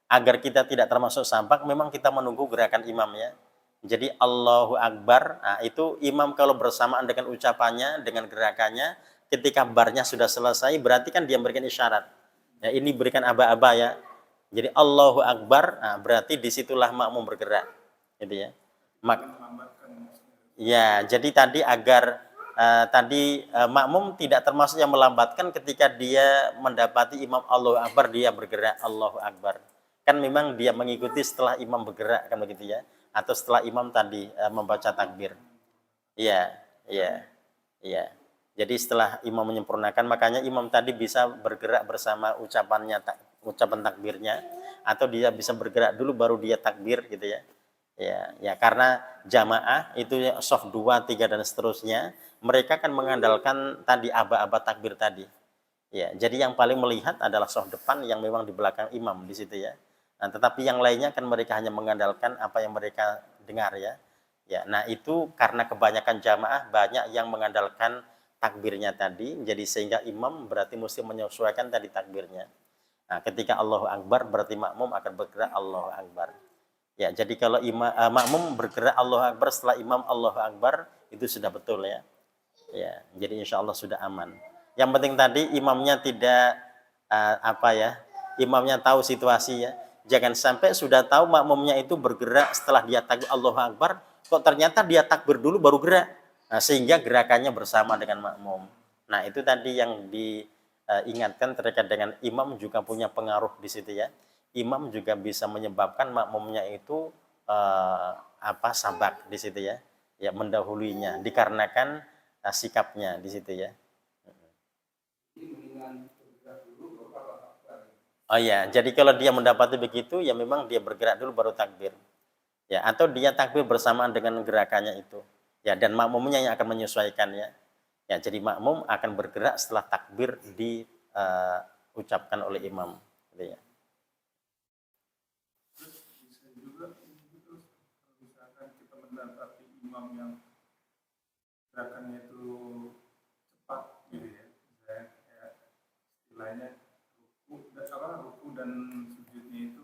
Agar kita tidak termasuk sabak, memang kita menunggu gerakan imamnya. Jadi Allahu Akbar, itu imam kalau bersamaan dengan ucapannya, dengan gerakannya, ketika barnya sudah selesai, berarti kan dia memberikan isyarat. Ya, ini berikan aba-aba ya. Jadi Allahu Akbar, berarti disitulah makmum bergerak, gitu ya. melambatkan? Ya, jadi tadi agar makmum tidak termasuk yang melambatkan ketika dia mendapati imam Allahu Akbar, dia bergerak Allahu Akbar. Kan memang dia mengikuti setelah imam bergerak, kan begitu ya. Atau setelah imam tadi membaca takbir. Iya, iya, iya. Jadi setelah imam menyempurnakan, makanya imam tadi bisa bergerak bersama ucapan takbirnya, atau dia bisa bergerak dulu baru dia takbir gitu ya. Ya, karena jamaah itu soft 2, 3 dan seterusnya, mereka kan mengandalkan tadi aba-aba takbir tadi. Ya, jadi yang paling melihat adalah soft depan yang memang di belakang imam di situ ya. Nah, tetapi yang lainnya kan mereka hanya mengandalkan apa yang mereka dengar ya. Ya, nah itu karena kebanyakan jamaah banyak yang mengandalkan takbirnya tadi, jadi sehingga imam berarti mesti menyesuaikan tadi takbirnya. Nah, ketika Allahu Akbar berarti makmum akan bergerak Allahu Akbar. Ya, jadi kalau makmum bergerak Allahu Akbar setelah imam Allahu Akbar, itu sudah betul ya. Ya, jadi insya Allah sudah aman. Yang penting tadi imamnya tidak imamnya tahu situasi ya. Jangan sampai sudah tahu makmumnya itu bergerak setelah dia takbir Allahu Akbar, kok ternyata dia takbir dulu baru gerak. Nah, sehingga gerakannya bersama dengan makmum. Nah, itu tadi yang diingatkan terkait dengan imam juga punya pengaruh di situ ya. Imam juga bisa menyebabkan makmumnya itu sabak di situ ya. Ya, mendahuluinya dikarenakan sikapnya di situ ya. Oh ya, jadi kalau dia mendapati begitu, ya memang dia bergerak dulu baru takbir. Ya, atau dia takbir bersamaan dengan gerakannya itu. Ya, dan makmumnya yang akan menyesuaikan ya. Ya, jadi makmum akan bergerak setelah takbir diucapkan oleh imam. Gitu ya. Terus bisa juga itu misalkan kita mendapati imam yang gerakannya itu cepat gitu ya, misalnya kayak istilahnya ruku dan sujudnya itu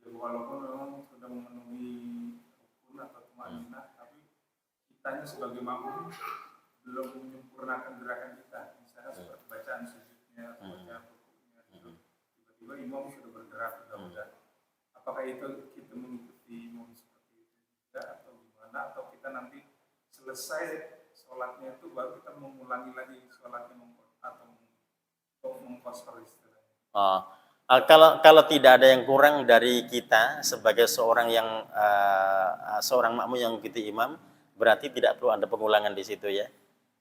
ya, walaupun memang sudah memenuhi rukun atau tumanina, tapi kitanya sebagai makmum belum menyempurnakan gerakan kita, misalnya seperti bacaan sujudnya atau bacaan rukunya gitu. Tiba-tiba imam sudah bergerak udah. Apakah itu kita mengikuti imam seperti itu juga atau gimana, atau kita nanti selesai sholatnya itu baru kita mengulangi lagi sholatnya atau mengkosor istilahnya? Kalau tidak ada yang kurang dari kita sebagai seorang seorang makmum yang mengikuti imam, berarti tidak perlu ada pengulangan di situ ya.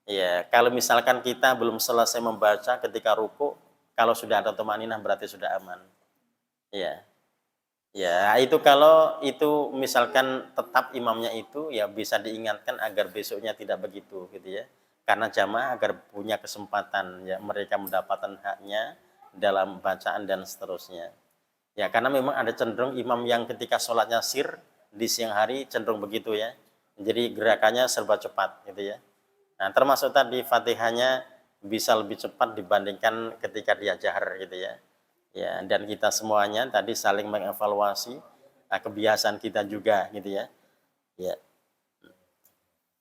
Ya, kalau misalkan kita belum selesai membaca ketika ruku, kalau sudah ada tumaninah berarti sudah aman. Ya. Ya, itu kalau itu misalkan tetap imamnya itu ya bisa diingatkan agar besoknya tidak begitu gitu ya. Karena jamaah agar punya kesempatan ya mereka mendapatkan haknya dalam bacaan dan seterusnya. Ya, karena memang ada cenderung imam yang ketika sholatnya sir di siang hari cenderung begitu ya. Jadi gerakannya serba cepat gitu ya. Nah, termasuk tadi Fatihahnya bisa lebih cepat dibandingkan ketika dia jahar gitu ya. Ya, dan kita semuanya tadi saling mengevaluasi kebiasaan kita juga gitu ya. Ya.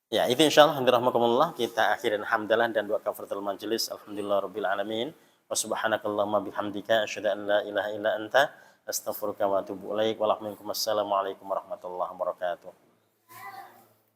Ya, itu insyaallah rahmakumullah kita akhirin hamdalah dan doa kafaratul majelis. Alhamdulillahirabbil alamin. Wa subhanakallahumma bihamdika asyhadu an la ilaha illa anta astaghfiruka wa atubu ilaik. Wassalamualaikum warahmatullahi wabarakatuh.